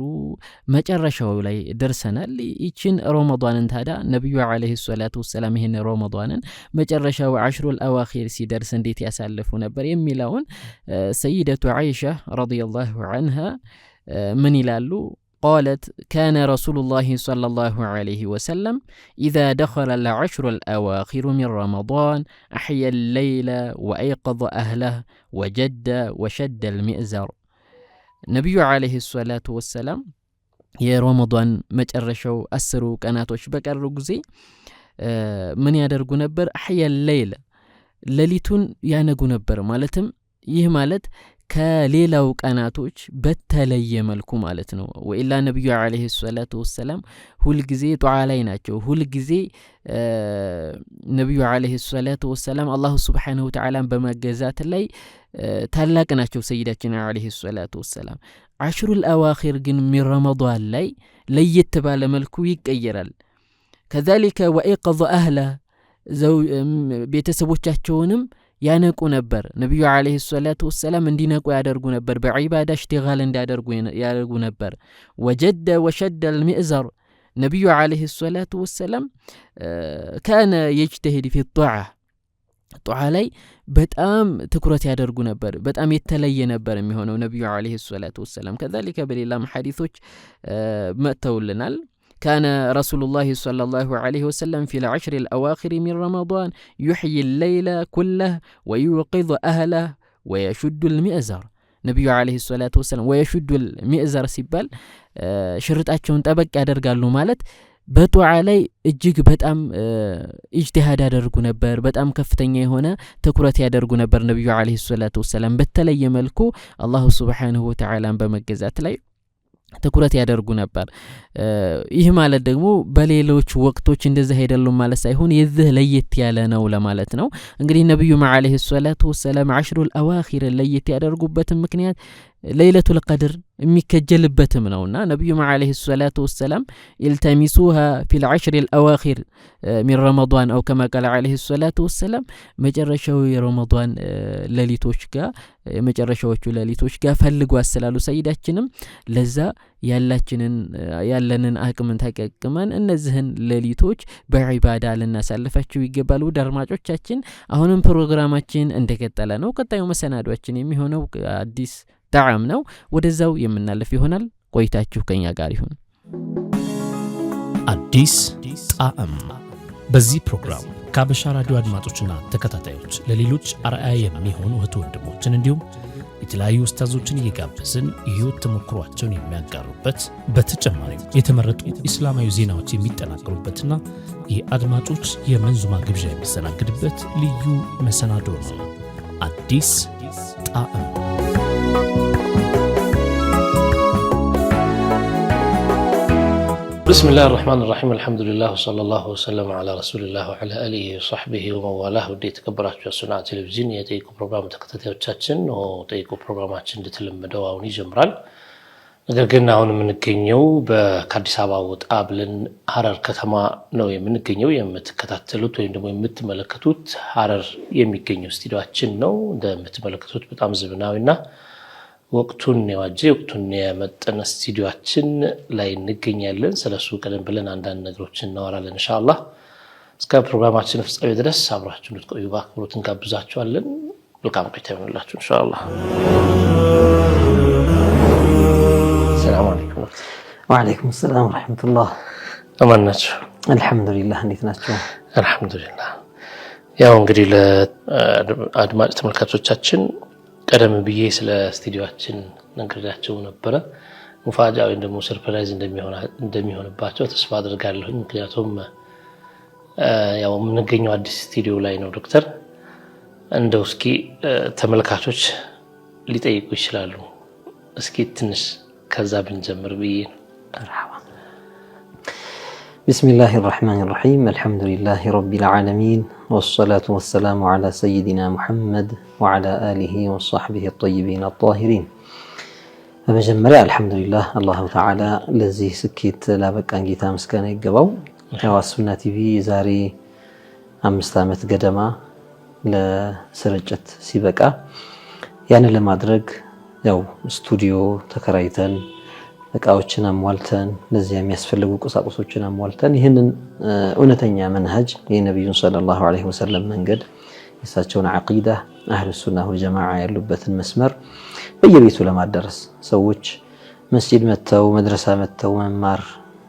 B: መጨረሻው ላይ ደርሰናል። ይችን ረመዳንን ታዲያ ነብዩ አለይሂ ሰላቱ ወሰላም ይህን ረመዳንን መጨረሻው አሽሩል አዋኺር ሲደርስ እንዴት ያሳልፉ ነበር የሚለውን ሰይደቱ አይሻ ረዲየላሁ ዐንሃ ምን ይላሉ? قالت كان رسول الله صلى الله عليه وسلم إذا دخل العشر الأواخر من رمضان أحيا الليل وأيقظ أهله وجد وشد المئزر نبي عليه الصلاة والسلام يا رمضان مجرشو أسرو كاناتوش بكرو جزي من يدرقو نبر أحيا الليل لليتون يانقو نبر مالتم مالت ከሌላው ቀናቶች በተለየ መልኩ ማለት ነው። ወኢላ ነብዩ አለይሂ ሰላቱ ወሰለም ሁል ጊዜ ዱዓ ላይ ናቸው። ሁል ጊዜ ነብዩ አለይሂ ሰላቱ ወሰለም አላሁ ሱብሓነሁ ወተዓላን በመገዛት ላይ ታላቅ ናቸው ሰይዳችን አለይሂ ሰላቱ ወሰለም። አሽሩል አዋኺር ግን ሚን ረመዳን ላይ ለየት ባለ መልኩ ይቀየራል። ከዛሊከ ወኢቀዘ አህለ ቤተሰቦቻቸውንም ያነቁ ነበር። ነብዩ አለይሂ ሰላቱ ወሰለም እንዲነቁ ያደርጉ ነበር። በዒባዳ ሽቲጋል ያደርጉ ነበር። ወጀደ ወሸደ المئزر ነብዩ አለይሂ ሰላቱ ወሰለም ካነ يجتهد في الطاعة ጧዓ ላይ በጣም ትኩረት ያደርጉ ነበር። በጣም የተለየ ነበር የሚሆነው ነብዩ አለይሂ ሰላቱ ወሰለም። ከዛሊከ በሌላም ሐዲሶች መተውልናል። كان رسول الله صلى الله عليه وسلم في العشر الأواخر من رمضان يحيي الليل كله ويوقظ أهله ويشد المئزر نبي عليه الصلاة والسلام ويشد المئزر ሲባል ሽርጣቸውን ጠበቅ ያደርጋሉ ማለት በጧዓ ላይ እጅግ በጣም ኢጅቲሃድ ያደርጉ ነበር። በጣም ከፍተኛ የሆነ ትኩረት ያደርጉ ነበር ነብዩ አለይሂ ሰላቱ ወሰለም። በተለየ መልኩ አላሁ ሱብሓነሁ ወተዓላን በመገዛት ላይ ትኩረት ያደርጉ ነበር። ይህ ማለት ደግሞ በሌሎች ወቅቶች እንደዚህ አይደሉም ማለት ሳይሆን የዚህ ለየት ያለ ነው ለማለት ነው። እንግዲህ ነብዩ አለይሂ ሰላቱ ወሰለም አሽሩል አዋኺር ለየት ያደርጉበት ምክንያት ለይለቱል ቀድር የሚከጀልበትም ነውና ነብዩ አለይሂ ሰላቱ ወሰለም التمسوها في العشر الاواخر من رمضان او كما قال عليه الصلاه والسلام መጨረሻው የረመዳን ሌሊቶች ጋር መጨረሻዎቹ ሌሊቶች ጋር ፈልጉ አሰላሉ ሰይዳችንም ለዛ ያለንን አቅምን ተቀቅመን እነዚህን ሌሊቶች በዒባዳ ልናሳልፋቸው ይገባል። አድማጮቻችን አሁንም ፕሮግራማችን እንደቀጠለ ነው። ቀጣዩ መሰናዷችን የሚሆነው አዲስ ጣዕም ነው። ወደዛው የምናልፍ ይሆናል። ቆይታችሁ ከኛ ጋር ይሁን።
A: አዲስ ጣዕም በዚህ ፕሮግራም ከሀበሻ ራዲዮ አድማጮችና ተከታታዮች ለሌሎች አርአያ የሚሆኑ እህት ወንድሞችን እንዲሁም የተለያዩ ኡስታዞችን እየጋበዝን የህይወት ተሞክሯቸውን የሚያጋሩበት በተጨማሪም የተመረጡ ኢስላማዊ ዜናዎች የሚጠናቀሩበትና የአድማጮች የመንዙማ ግብዣ የሚስተናግድበት ልዩ መሰናዶ ነው። አዲስ ጣዕም
G: بسم الله الرحمن الرحيم الحمد لله وصلى الله وسلم على رسول الله وعلى آله وصحبه ومن والاه ودي تكبراتችሁ የሱና ቴሌቪዥን የጠይቁ ፕሮግራም ተከታታዮቻችን ነው። ጠይቁ ፕሮግራማችን እንደተለመደው አሁን ይጀምራል። ነገር ግን አሁን የምንገኘው በአዲስ አበባ ወጣ ብለን ሐረር ከተማ ነው የምንገኘው። የምትከታተሉት ወይም ደግሞ የምትመለከቱት ሐረር የሚገኘው ስቱዲዮአችን ነው። እንደምትመለከቱት በጣም ዘመናዊና ወቅቱን የመጠነ ስቱዲዮአችን ላይ እንገኛለን። ስለሱ ቀደም ብለን አንዳንድ ነገሮችን እናወራለን ኢንሻአላህ። እስከ ፕሮግራማችን ፍጻሜ ድረስ አብራችሁን ልትቆዩ በአክብሮት እንጋብዛችኋለን። መልካም ቆይታ ይሁንላችሁ ኢንሻአላህ። ሰላም አለይኩም።
H: ወአለይኩም ሰላም ወራህመቱላህ።
G: አማን ናችሁ?
H: አልহামዱሊላህ። እንዴት ናችሁ?
G: አልহামዱሊላህ። ያው እንግዲህ ለአድማጭ ተመልካቾቻችን ቀደም ብዬ ስለ ስቱዲዮአችን ነግሬያቸው ነበር። ሙፋጃ ወይም ደግሞ ሰርፕራይዝ እንደሚሆንባቸው ተስፋ አድርጋለሁ። ምክንያቱም ያው የምንገኘው አዲስ ስቱዲዮ ላይ ነው። ዶክተር እንደው እስኪ ተመልካቾች ሊጠይቁ ይችላሉ። እስኪ ትንሽ ከዛ ብንጀምር ብዬ ነው።
H: بسم الله الرحمن الرحيم الحمد لله رب العالمين والصلاة والسلام على سيدنا محمد وعلى آله وصحبه الطيبين الطاهرين. بمجمرة الحمد لله الله تعالى الذي سكيت لا بقى انجيتا مسكان يقبو السنة تي في زاري 5 ዓመት ገደማ ለስርጭት ሲበቃ ያን ለማድረግ ያው ስቱዲዮ ተከራይተን እቃዎችን አሟልተን ለዚህ የሚያስፈልጉ ቁሳቁሶችን አሟልተን ይሄንን እውነተኛ መንሃጅ የነብዩን ሰለላሁ ዐለይሂ ወሰለም መንገድ የሳቸውን አቂዳ አህሉ ሱና ወል ጀማዓ ያሉበትን መስመር በየቤቱ ለማደረስ ሰዎች መስጂድ መተው መድረሳ መተው መማር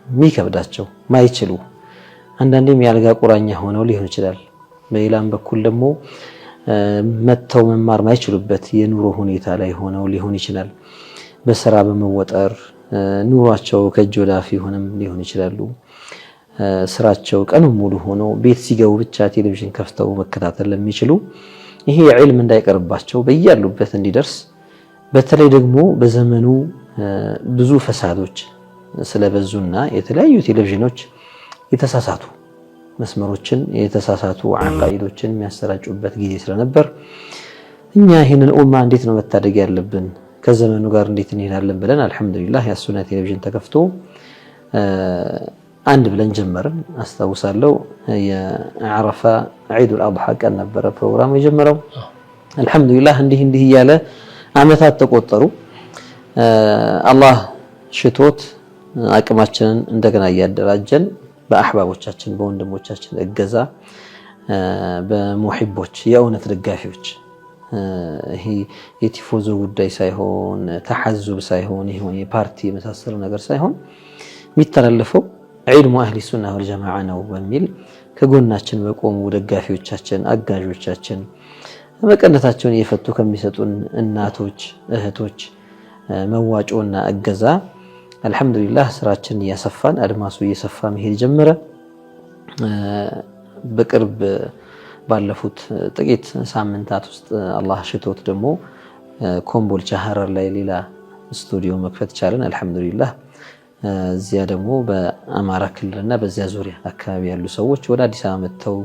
H: የሚከብዳቸው ማይችሉ አንዳንዴም ያልጋ ቁራኛ ሆነው ሊሆን ይችላል። በሌላም በኩል ደግሞ መተው መማር ማይችሉበት የኑሮ ሁኔታ ላይ ሆነው ሊሆን ይችላል። በስራ በመወጠር ኑሯቸው ከጆዳፊ ሆነም ሊሆን ይችላሉ። ስራቸው ቀን ሙሉ ሆኖ ቤት ሲገቡ ብቻ ቴሌቪዥን ከፍተው መከታተል ለሚችሉ ይሄ ዒልም እንዳይቀርባቸው በያሉበት እንዲደርስ በተለይ ደግሞ በዘመኑ ብዙ ፈሳዶች ስለበዙና የተለያዩ ቴሌቪዥኖች የተሳሳቱ መስመሮችን የተሳሳቱ አቃይዶችን የሚያሰራጩበት ጊዜ ስለነበር እኛ ይሄንን ኡማ እንዴት ነው መታደግ ያለብን ከዘመኑ ጋር እንዴት እንሄዳለን ብለን አልহামዱሊላህ ያሱና ቴሌቪዥን ተከፍቶ አንድ ብለን ጀመርን። አስተዋውሳለሁ የአረፋ ዒዱል አድሃ ቀን ነበር ፕሮግራሙ የጀመረው። አልহামዱሊላህ እንዲህ እያለ አመታት ተቆጠሩ። አላህ ሽቶት አቅማችንን እንደገና ያደራጀን በአህባቦቻችን በወንድሞቻችን እገዛ በሙሂቦች የእውነት ደጋፊዎች ይሄ የቲፎዞ ጉዳይ ሳይሆን ተሐዙብ ሳይሆን ይሄን የፓርቲ መሳሰሉ ነገር ሳይሆን የሚተላለፈው ዒልሙ አህሊ ሱና ወል ጀማዓ ነው በሚል ከጎናችን በቆሙ ደጋፊዎቻችን አጋዦቻችን መቀነታቸውን እየፈቱ ከሚሰጡን እናቶች እህቶች መዋጮና እገዛ አልহামዱሊላህ ስራችን እያሰፋን አድማሱ እየሰፋ መሄድ ጀመረ። በቅርብ ባለፉት ጥቂት ሳምንታት ውስጥ አላህ ሽቶት ደግሞ ኮምቦልቻ ሐረር ላይ ሌላ ስቱዲዮ መክፈት ቻለን አልহামዱሊላህ። እዚያ ደግሞ በአማራ ክልልና በዚያ ዙሪያ አካባቢ ያሉ ሰዎች ወደ አዲስ አበባ መጥተው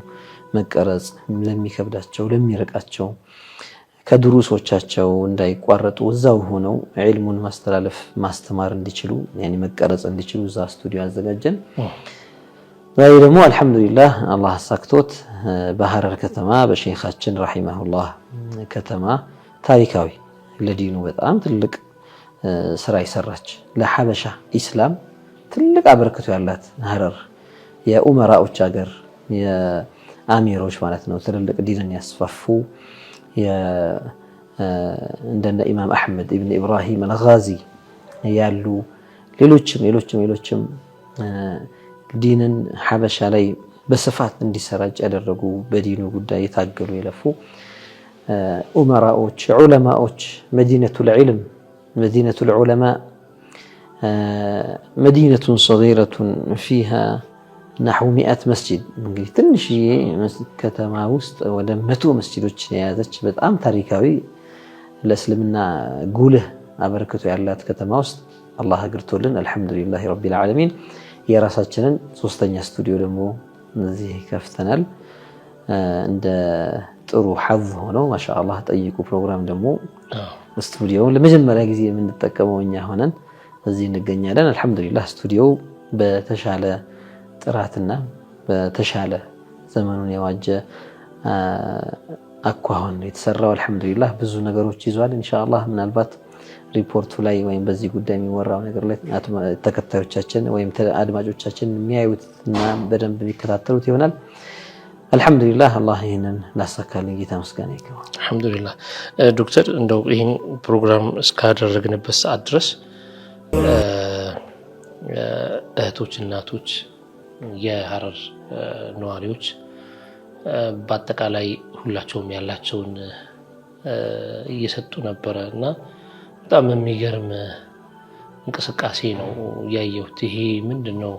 H: መቀረጽ ለሚከብዳቸው ለሚርቃቸው ከድሩሶቻቸው እንዳይቋረጡ እዛው ሆነው ዒልሙን ማስተላለፍ ማስተማር እንዲችሉ ያኒ መቀረጽ እንዲችሉ እዛ ስቱዲዮ አዘጋጀን። ዛሬ ደግሞ አልহামዱሊላህ አላህ አሳክቶት በሐረር ከተማ በሼኻችን ረሂመሁላህ ከተማ ታሪካዊ ለዲኑ በጣም ትልቅ ስራ ይሰራች ለሐበሻ ኢስላም ትልቅ አበረከቱ ያላት ሐረር የኡመራዎች ሀገር የአሚሮች ማለት ነው ትልልቅ ዲንን ያስፋፉ እንደነ ኢማም አህመድ ኢብኑ ኢብራሂም አልጋዚ ያሉ ሌሎችም ዲንን ሐበሻ ላይ በስፋት እንዲሰራጭ ያደረጉ በዲኑ ጉዳይ የታገሉ የለፉ ኡመራዎች ዑለማዎች መዲነቱል ዒልም መዲነቱል ዑለማ مدينة صغيرة فيها نحو 100 مسجد እንግዲህ ትንሽዬ ከተማ ውስጥ ወደ 100 መስጂዶች የያዘች በጣም ታሪካዊ ለእስልምና ጉልህ አበረከቱ ያላት ከተማ ውስጥ አላህ አግርቶልን አልহামዱሊላህ ረቢል ዓለሚን የራሳችንን ሶስተኛ ስቱዲዮ ደግሞ እዚህ ከፍተናል። እንደ ጥሩ ሐظ ሆኖ ማሻአላህ ጠይቁ ፕሮግራም ደግሞ ስቱዲዮውን ለመጀመሪያ ጊዜ የምንጠቀመው እኛ ሆነን እዚህ እንገኛለን። አልহামዱሊላህ ስቱዲዮ በተሻለ ጥራትና በተሻለ ዘመኑን የዋጀ አኳኋን የተሰራው አልহামዱሊላህ ብዙ ነገሮች ይዟል። ኢንሻአላህ ምናልባት ሪፖርቱ ላይ ወይም በዚህ ጉዳይ የሚወራው ነገር ላይ ተከታዮቻችን ወይም አድማጮቻችን የሚያዩትና በደንብ የሚከታተሉት ይሆናል። አልহামዱሊላህ አላህ ይሄንን ላሳካልን ጌታ ምስጋና ይገባው።
G: አልহামዱሊላህ ዶክተር እንደው ይሄን ፕሮግራም እስካደረግንበት ሰዓት ድረስ እህቶች እናቶች የሐረር ነዋሪዎች በአጠቃላይ ሁላቸውም ያላቸውን እየሰጡ ነበርና በጣም የሚገርም እንቅስቃሴ ነው ያየሁት። ይሄ ምንድነው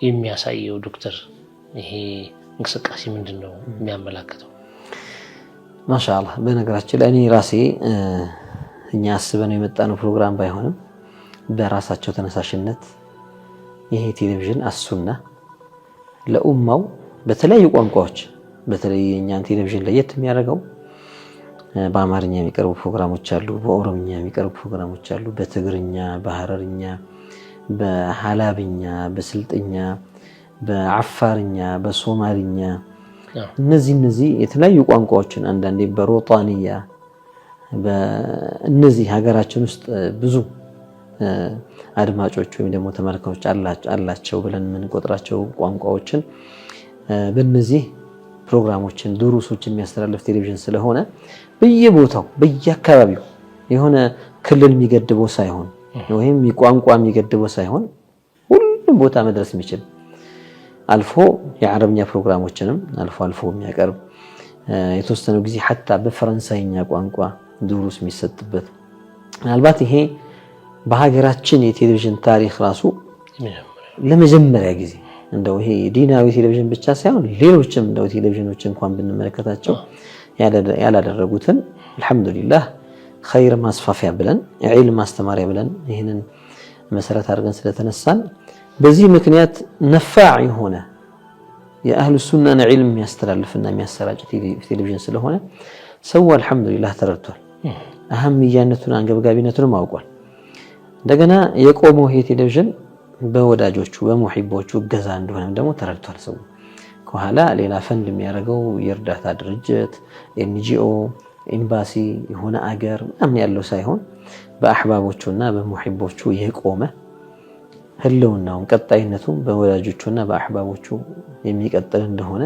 G: የሚያሳየው ዶክተር? ይሄ እንቅስቃሴ ምንድነው የሚያመላክተው?
H: ማሻአላህ በነገራችን ላይ እኔ ራሴ እኛ አስበን የመጣነው ፕሮግራም ባይሆንም በራሳቸው ተነሳሽነት ይሄ ቴሌቪዥን አሱና ለኡማው በተለያዩ ቋንቋዎች በተለይ የኛን ቴሌቪዥን ለየት የሚያደርገው በአማርኛ የሚቀርቡ ፕሮግራሞች አሉ፣ በኦሮምኛ የሚቀርቡ ፕሮግራሞች አሉ፣ በትግርኛ፣ በሐረርኛ፣ በሐላብኛ፣ በስልጥኛ፣ በአፋርኛ፣ በሶማሊኛ እነዚህ የተለያዩ ቋንቋዎችን አንዳንዴ በሮጣንያ በእነዚህ ሀገራችን ውስጥ ብዙ አድማጮች ወይም ደግሞ ተመልካቾች አላቸው ብለን የምንቆጥራቸው ቋንቋዎችን በእነዚህ ፕሮግራሞችን ድሩሶች የሚያስተላልፍ ቴሌቪዥን ስለሆነ በየቦታው በየአካባቢው የሆነ ክልል የሚገድበው ሳይሆን ወይም ቋንቋ የሚገድበው ሳይሆን ሁሉም ቦታ መድረስ የሚችል አልፎ የአረብኛ ፕሮግራሞችንም አልፎ የሚያቀርብ የተወሰነው ጊዜ حتى በፈረንሳይኛ ቋንቋ ድሩስ የሚሰጥበት ምናልባት ይሄ በሀገራችን የቴሌቪዥን ታሪክ ራሱ ለመጀመሪያ ጊዜ እንደው ይሄ ዲናዊ ቴሌቪዥን ብቻ ሳይሆን ሌሎችም እንደው ቴሌቪዥኖች እንኳን ብንመለከታቸው ያላደረጉትን አልহামዱሊላህ ኸይር ማስፋፊያ ብለን ዒልም ማስተማሪያ ብለን ይሄንን መሰረት አድርገን ስለተነሳን በዚህ ምክንያት ነፋዕ የሆነ የአህሉ ሱናና ዒልም የሚያስተላልፍና የሚያሰራጭ ቴሌቪዥን ስለሆነ ሰው አልহামዱሊላህ ተረድቷል። አህምያነቱን አንገብጋቢነቱን አውቋል። እንደገና የቆመው ይሄ ቴሌቪዥን በወዳጆቹ በሙሂቦቹ ገዛ እንደሆነ ደግሞ ተረድቷል። ሰው ከኋላ ሌላ ፈንድ የሚያደርገው የእርዳታ ድርጅት ኤንጂኦ ኤምባሲ የሆነ አገር ምናምን ያለው ሳይሆን በአህባቦቹና በሙሂቦቹ የቆመ ህልውናውን ቀጣይነቱን በወዳጆቹና በአህባቦቹ የሚቀጥል እንደሆነ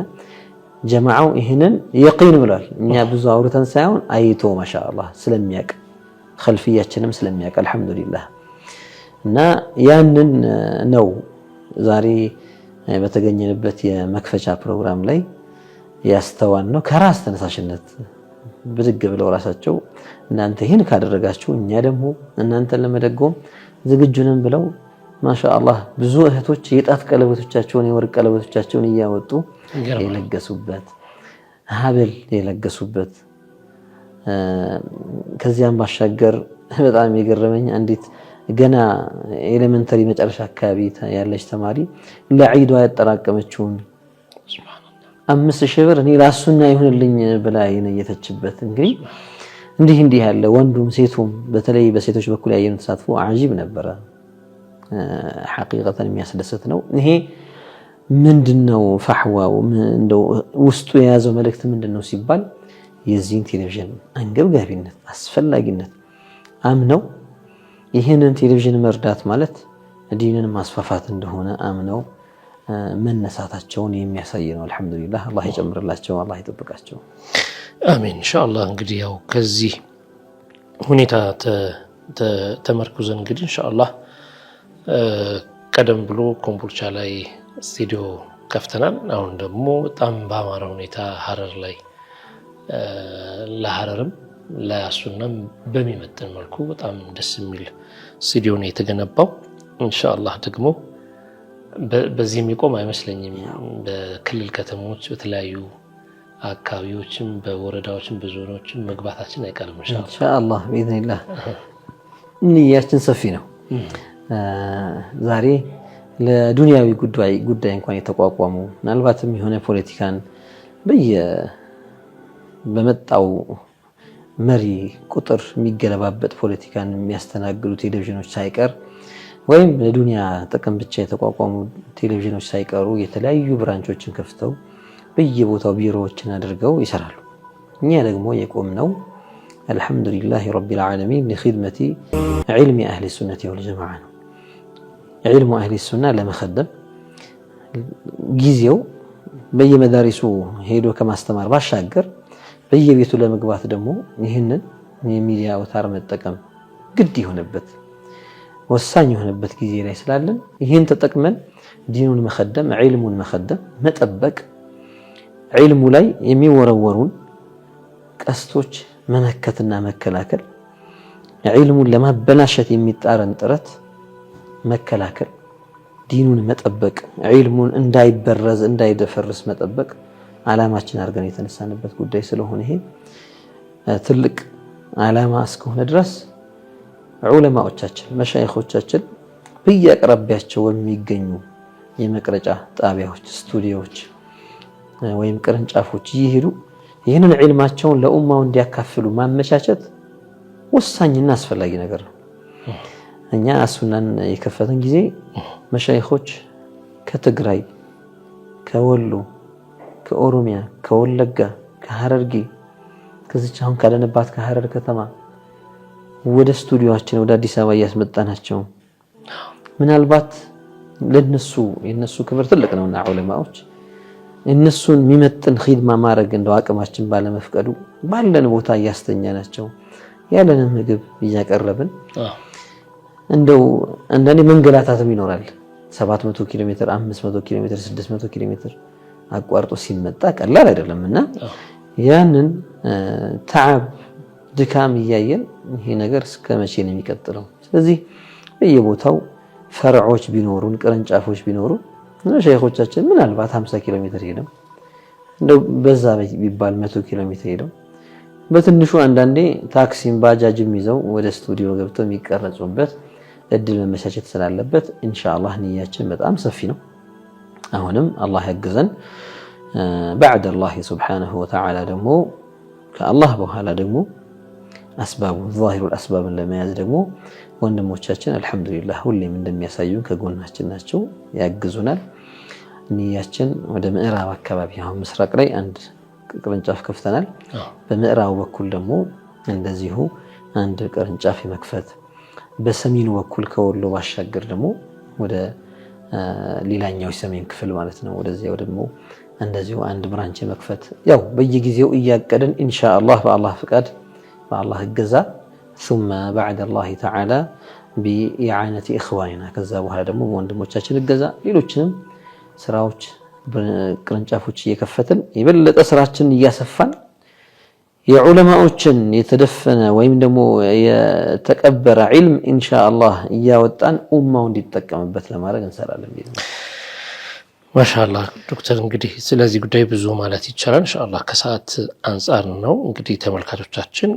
H: ጀማዓው ይሄንን የቂን ብሏል። እኛ ብዙ አውርተን ሳይሆን አይቶ ማሻአላህ ስለሚያቅ ኸልፊያችንም ስለሚያቅ አልহামዱሊላህ እና ያንን ነው ዛሬ በተገኘንበት የመክፈቻ ፕሮግራም ላይ ያስተዋል ነው። ከራስ ተነሳሽነት ብድግ ብለው ራሳቸው እናንተ ይሄን ካደረጋችሁ እኛ ደግሞ እናንተን ለመደጎም ዝግጁ ነን ብለው ማሻአላህ ብዙ እህቶች የጣት ቀለበቶቻቸውን የወርቅ ቀለበቶቻቸውን እያወጡ የለገሱበት ሀብል የለገሱበት ከዚያም ባሻገር በጣም የገረመኝ አንዲት ገና ኤሌመንተሪ መጨረሻ አካባቢ ያለች ተማሪ ለዒዷ ያጠራቀመችውን 5000 ብር እኔ ላሱና ይሁንልኝ ብላ የነየተችበት እንግዲህ እንዲህ ያለ ወንዱም ሴቱም በተለይ በሴቶች በኩል ያየነው ተሳትፎ አጂብ ነበረ። ሐቂቀተን የሚያስደስት ነው። ይሄ ምንድነው ፈህዋው እንደው ውስጡ የያዘው መልእክት ምንድነው ሲባል የዚህን ቴሌቪዥን አንገብጋቢነት አስፈላጊነት አምነው ይሄንን ቴሌቪዥን መርዳት ማለት ዲንን ማስፋፋት እንደሆነ አምነው መነሳታቸውን የሚያሳይ ነው። አልহামዱሊላህ አላህ ይጨምርላቸው፣ አላህ ይጠብቃቸው።
G: አሜን ኢንሻአላህ። እንግዲህ ያው ከዚህ ሁኔታ ተመርኩዘን እንግዲህ ኢንሻአላህ ቀደም ብሎ ኮምቦልቻ ላይ ስቱዲዮ ከፍተናል። አሁን ደግሞ በጣም በአማራ ሁኔታ ሐረር ላይ ለሐረርም ለሱናም በሚመጥን መልኩ በጣም ደስ የሚል ስቱዲዮ ነው የተገነባው። ኢንሻአላህ ደግሞ በዚህ የሚቆም አይመስለኝም። በክልል ከተሞች በተለያዩ አካባቢዎችም በወረዳዎችም በዞኖችም መግባታችን አይቀርም
H: ኢንሻአላህ በኢዝኒላህ። ንያችን ሰፊ ነው። ዛሬ ለዱንያዊ ጉዳይ እንኳን የተቋቋሙ ምናልባትም የሆነ ፖለቲካን በመጣው መሪ ቁጥር የሚገለባበጥ ፖለቲካን የሚያስተናግዱ ቴሌቪዥኖች ሳይቀር ወይም ለዱንያ ጥቅም ብቻ የተቋቋሙ ቴሌቪዥኖች ሳይቀሩ የተለያዩ ብራንቾችን ከፍተው በየቦታው ቢሮዎችን አድርገው ይሰራሉ። እኛ ደግሞ የቆምነው አልহামዱሊላህ ረቢል ዓለሚን ለኺድመቲ ዒልሚ አህሊ ሱነቲ ወል ጀማዓ ነው። ዒልሙ አህሊ ሱና ለመخدም ጊዜው በየመዳሪሱ ሄዶ ከማስተማር ባሻገር በየቤቱ ለመግባት ደግሞ ይህንን የሚዲያ አውታር መጠቀም ግድ የሆነበት ወሳኝ የሆነበት ጊዜ ላይ ስላለን ይህን ተጠቅመን ዲኑን መخدም ዒልሙን መخدም መጠበቅ ዒልሙ ላይ የሚወረወሩን ቀስቶች መመከትና መከላከል ዒልሙን ለማበላሸት የሚጣረን ጥረት መከላከል ዲኑን መጠበቅ ዒልሙን እንዳይበረዝ እንዳይደፈርስ መጠበቅ ዓላማችን አድርገን የተነሳንበት ጉዳይ ስለሆነ ይሄ ትልቅ ዓላማ እስከሆነ ድረስ ዑለማዎቻችን መሻይኾቻችን በየአቅራቢያቸው የሚገኙ የመቅረጫ ጣቢያዎች ስቱዲዮዎች ወይም ቅርንጫፎች ይሄዱ ይህንን ዒልማቸውን ለኡማው እንዲያካፍሉ ማመቻቸት ወሳኝና አስፈላጊ ነገር ነው። እኛ ሱናን የከፈተን ጊዜ መሻይኾች ከትግራይ ከወሎ ከኦሮሚያ ከወለጋ ከሐረርጌ ከዚች አሁን ካለንባት ከሐረር ከተማ ወደ ስቱዲዮአችን ወደ አዲስ አበባ ያስመጣናቸው ምናልባት ለነሱ የነሱ ክብር ትልቅ ነውና ዑለማዎች እነሱን የሚመጥን ኺድማ ማድረግ እንደው አቅማችን ባለመፍቀዱ ባለን ቦታ ያስተኛናቸው ያለንን ምግብ እያቀረብን እንደው አንዳንዴ መንገላታትም ይኖራል። 700 ኪሎ ሜትር 500 ኪሎ ሜትር 600 ኪሎ ሜትር አቋርጦ ሲመጣ ቀላል አይደለምና ያንን ተዓብ ድካም እያየን ይሄ ነገር እስከ መቼ ነው የሚቀጥለው? ስለዚህ በየቦታው ፈርዖች ቢኖሩን ቅርንጫፎች ቢኖሩ ሸይኾቻችን ምናልባት 50 ኪሎ ሜትር ሄደው እንደው በዛ ቢባል 100 ኪሎ ሜትር ሄደው በትንሹ አንዳንዴ ታክሲም ባጃጅም ይዘው ወደ ስቱዲዮ ገብተው የሚቀረጹበት እድል መመቻቸት ስላለበት ኢንሻአላህ ንያችን በጣም ሰፊ ነው። አሁንም አላህ ያግዘን። بعد الله سبحانه وتعالى ደግሞ ከአላህ በኋላ ደግሞ አስባቡ ዛሂሩ الاسباب ለመያዝ ደግሞ ወንድሞቻችን አልহামዱሊላህ ሁሌም እንደሚያሳዩን ከጎናችን ናቸው፣ ያግዙናል። ንያችን ወደ ምዕራብ አካባቢ አሁን ምስራቅ ላይ አንድ ቅርንጫፍ ከፍተናል። በምዕራብ በኩል ደግሞ እንደዚሁ አንድ ቅርንጫፍ መክፈት፣ በሰሜኑ በኩል ከወሎ ባሻገር ደግሞ ወደ ሌላኛው ሰሜን ክፍል ማለት ነው ወደዚያው ደግሞ እንደዚሁ አንድ ብራንች መክፈት ያው በየጊዜው እያቀደን ኢንሻአላህ በአላህ ፍቃድ በአላህ እገዛ ثم بعد الله تعالى بإعانة إخواننا ከዛ በኋላ ደግሞ ወንድሞቻችን እገዛ ሌሎችንም ስራዎች ቅርንጫፎች እየከፈትን የበለጠ ስራችን እያሰፋን የዑለማዎችን የተደፈነ ወይም ደግሞ የተቀበረ ዒልም ኢንሻአላህ እያወጣን ኡማው እንዲጠቀምበት ለማድረግ እንሰራለን። ማሻአላህ ዶክተር እንግዲህ ስለዚህ ጉዳይ ብዙ ማለት ይቻላል። ኢንሻአላህ ከሰዓት አንፃር ነው እንግዲህ ተመልካቾቻችን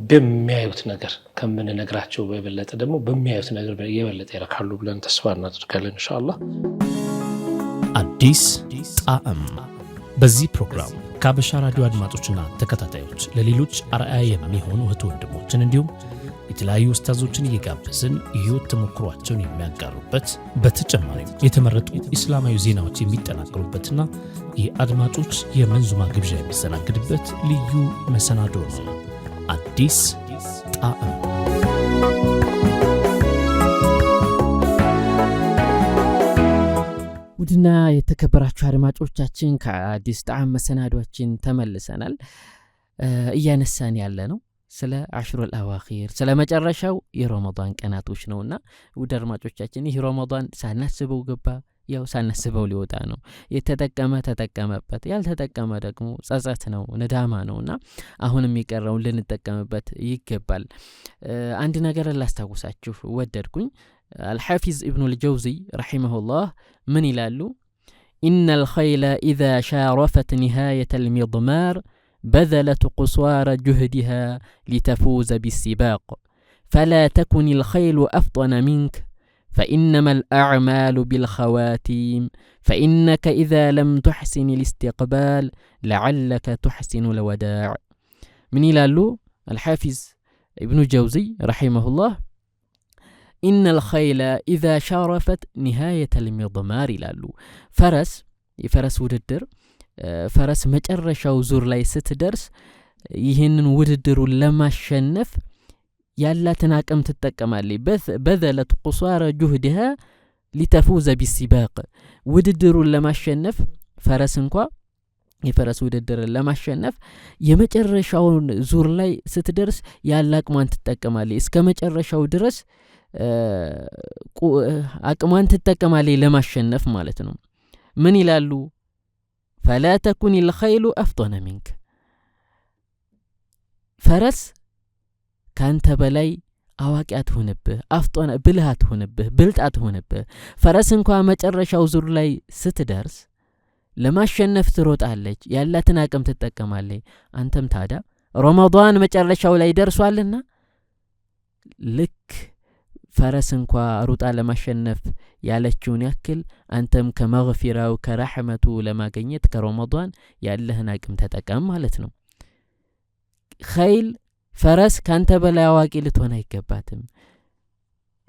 H: በሚያዩት ነገር ከምንነግራቸው በበለጠ ደግሞ በሚያዩት ነገር የበለጠ ይረካሉ ብለን ተስፋ እናደርጋለን ኢንሻአላህ።
A: አዲስ ጣዕም በዚህ ፕሮግራም ከሀበሻ ራዲዮ አድማጮችና ተከታታዮች ለሌሎች አርአያ የሚሆኑ እህት ወንድሞችን እንዲሁም የተለያዩ ኡስታዞችን እየጋበዝን የህይወት ተሞክሯቸውን የሚያጋሩበት በተጨማሪም የተመረጡ እስላማዊ ዜናዎች የሚጠናቀሩበትና የአድማጮች የመንዙማ ግብዣ የሚስተናግድበት ልዩ መሰናዶ ነው። አዲስ ጣዕም።
B: ውድና የተከበራችሁ አድማጮቻችን ከአዲስ ጣዕም መሰናዶችን ተመልሰናል። እያነሳን ያለ ነው ስለ አሽሩል አዋኺር ስለ መጨረሻው የረመዳን ቀናቶች ነውና ውድ አድማጮቻችን ይህ ረመዳን ሳናስበው ገባ፣ ያው ሳናስበው ሊወጣ ነው። የተጠቀመ ተጠቀመበት፣ ያልተጠቀመ ደግሞ ጸጸት ነው ነዳማ ነውና አሁንም የሚቀረውን ልንጠቀምበት ይገባል። አንድ ነገር ላስታውሳችሁ ወደድኩኝ። الحافظ ابن الجوزي رحمه الله من يلالو إن الخيل إذا شارفت نهاية المضمار بذلت قصوار جهدها لتفوز بالسباق فلا تكن الخيل أفطن منك فإنما الأعمال بالخواتيم فإنك إذا لم تحسن الاستقبال لعلك تحسن الوداع. من يلالو الحافظ ابن الجوزي رحمه الله إن الخيل إذا شارفت نهاية المضمار ይላሉ። የፈረስ ውድድር ፈረስ መጨረሻው ዙር ላይ ስትደርስ ይህንን ውድድሩን ለማሸነፍ ያላትን አቅም ትጠቀማለች። በذلت قصارى جهدها لتفوز بالسباق ውድድሩን ለማሸነፍ ፈረስ እንኳ የፈረስ ውድድርን ለማሸነፍ የመጨረሻውን ዙር ላይ ስትደርስ ያለ አቅሟን ትጠቀማለች። እስከ መጨረሻው ድረስ አቅሟን ትጠቀማለች ለማሸነፍ ማለት ነው። ምን ይላሉ? فلا تكن الخيل أفطن منك ፈረስ ካንተ በላይ አዋቂ አትሆንብህ፣ አፍጦነ ብልህ አትሆንብህ፣ ብልጥ አትሆንብህ። ፈረስ እንኳን መጨረሻው ዙር ላይ ስትደርስ ለማሸነፍ ትሮጣለች፣ ያላትን አቅም ትጠቀማለች። አንተም ታዲያ ረመዳን መጨረሻው ላይ ደርሷልና ልክ ፈረስ እንኳ ሩጣ ለማሸነፍ ያለችውን ያክል አንተም ከመግፊራው ከረሕመቱ ለማግኘት ከረመዳን ያለህን አቅም ተጠቀም ማለት ነው። ኸይል ፈረስ ካንተ በላይ አዋቂ ልትሆን አይገባትም።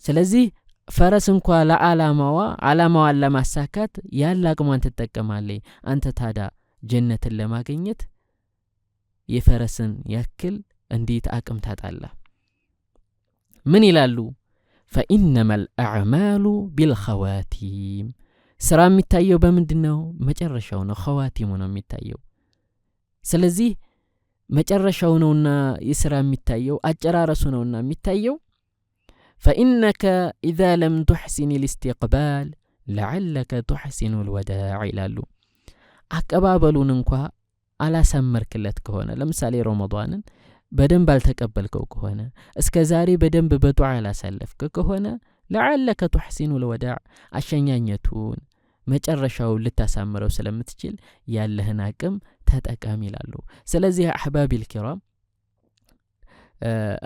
B: ስለዚህ ፈረስ እንኳ ለዓላማዋን ለማሳካት ያለ አቅሟን ትጠቀማለች። አንተ ታዲያ ጀነትን ለማግኘት የፈረስን ያክል እንዴት አቅም ታጣለህ? ምን ይላሉ? فإنما الأعمال بالخواتيم ስራ የሚታየው በምንድነው? መጨረሻው ነው። ኸዋቲሙ ነው የሚታየው። ስለዚህ መጨረሻው ነውና የሥራ የሚታየው አጨራረሱ ነውና የሚታየው فإنك إذا لم تحسن الاستقبال لعلك تحسن الوداع ይላሉ። አቀባበሉን እንኳ አላሰመርክለት ከሆነ ለምሳሌ ረመዳንን በደንብ አልተቀበልከው ከሆነ እስከ ዛሬ በደንብ በዱዓ ያላሳለፍክ ከሆነ لعلك تحسن الوداع አሸኛኘቱን መጨረሻው ልታሳምረው ስለምትችል ያለህን አቅም ተጠቀም ይላሉ። ስለዚህ አህባቢል ኪራም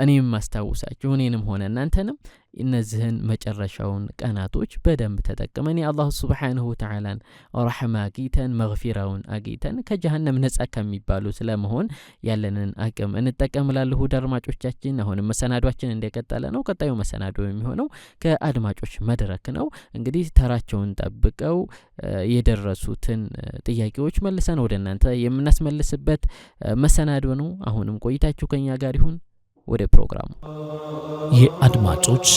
B: እኔም ማስታውሳችሁ እኔንም ሆነ እናንተንም እነዚህን መጨረሻውን ቀናቶች በደንብ ተጠቅመን የአላህ ሱብሓነሁ ወተዓላን ረሕማ አግኝተን መግፊራውን አግኝተን ከጀሃነም ነጻ ከሚባሉ ስለመሆን ያለንን አቅም እንጠቀምላለን። ውድ አድማጮቻችን አሁንም መሰናዷችን እንደቀጠለ ነው። ቀጣዩ መሰናዶ የሚሆነው ከአድማጮች መድረክ ነው። እንግዲህ ተራቸውን ጠብቀው የደረሱትን ጥያቄዎች መልሰን ወደ እናንተ የምናስመልስበት መሰናዶ ነው። አሁንም ቆይታችሁ ከኛ ጋር ይሁን። ወደ ፕሮግራሙ
A: የአድማጮች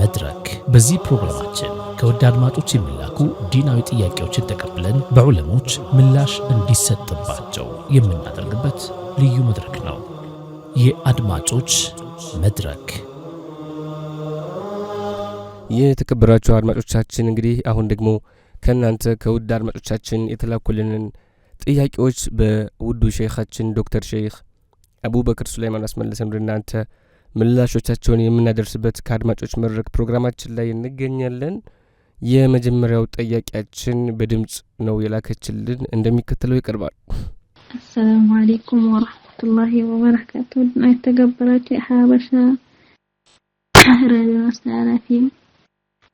A: መድረክ። በዚህ ፕሮግራማችን ከወደ አድማጮች የሚላኩ ዲናዊ ጥያቄዎችን ተቀብለን በዑለሞች ምላሽ እንዲሰጥባቸው የምናደርግበት ልዩ መድረክ ነው። የአድማጮች መድረክ።
D: የተከበራችሁ አድማጮቻችን እንግዲህ አሁን ደግሞ ከናንተ ከውድ አድማጮቻችን የተላኩልንን ጥያቄዎች በውዱ ሼኻችን ዶክተር ሼኽ አቡበክር ሱለይማን አስመልሰን እናንተ ምላሾቻቸውን የምናደርስበት ከአድማጮች መድረክ ፕሮግራማችን ላይ እንገኛለን። የመጀመሪያው ጥያቄያችን በድምጽ ነው የላከችልን፣ እንደሚከተለው ይቀርባል።
I: السلام عليكم ورحمة الله وبركاته. የተከበራችሁ የሀበሻ ራዲዮ አስተላላፊ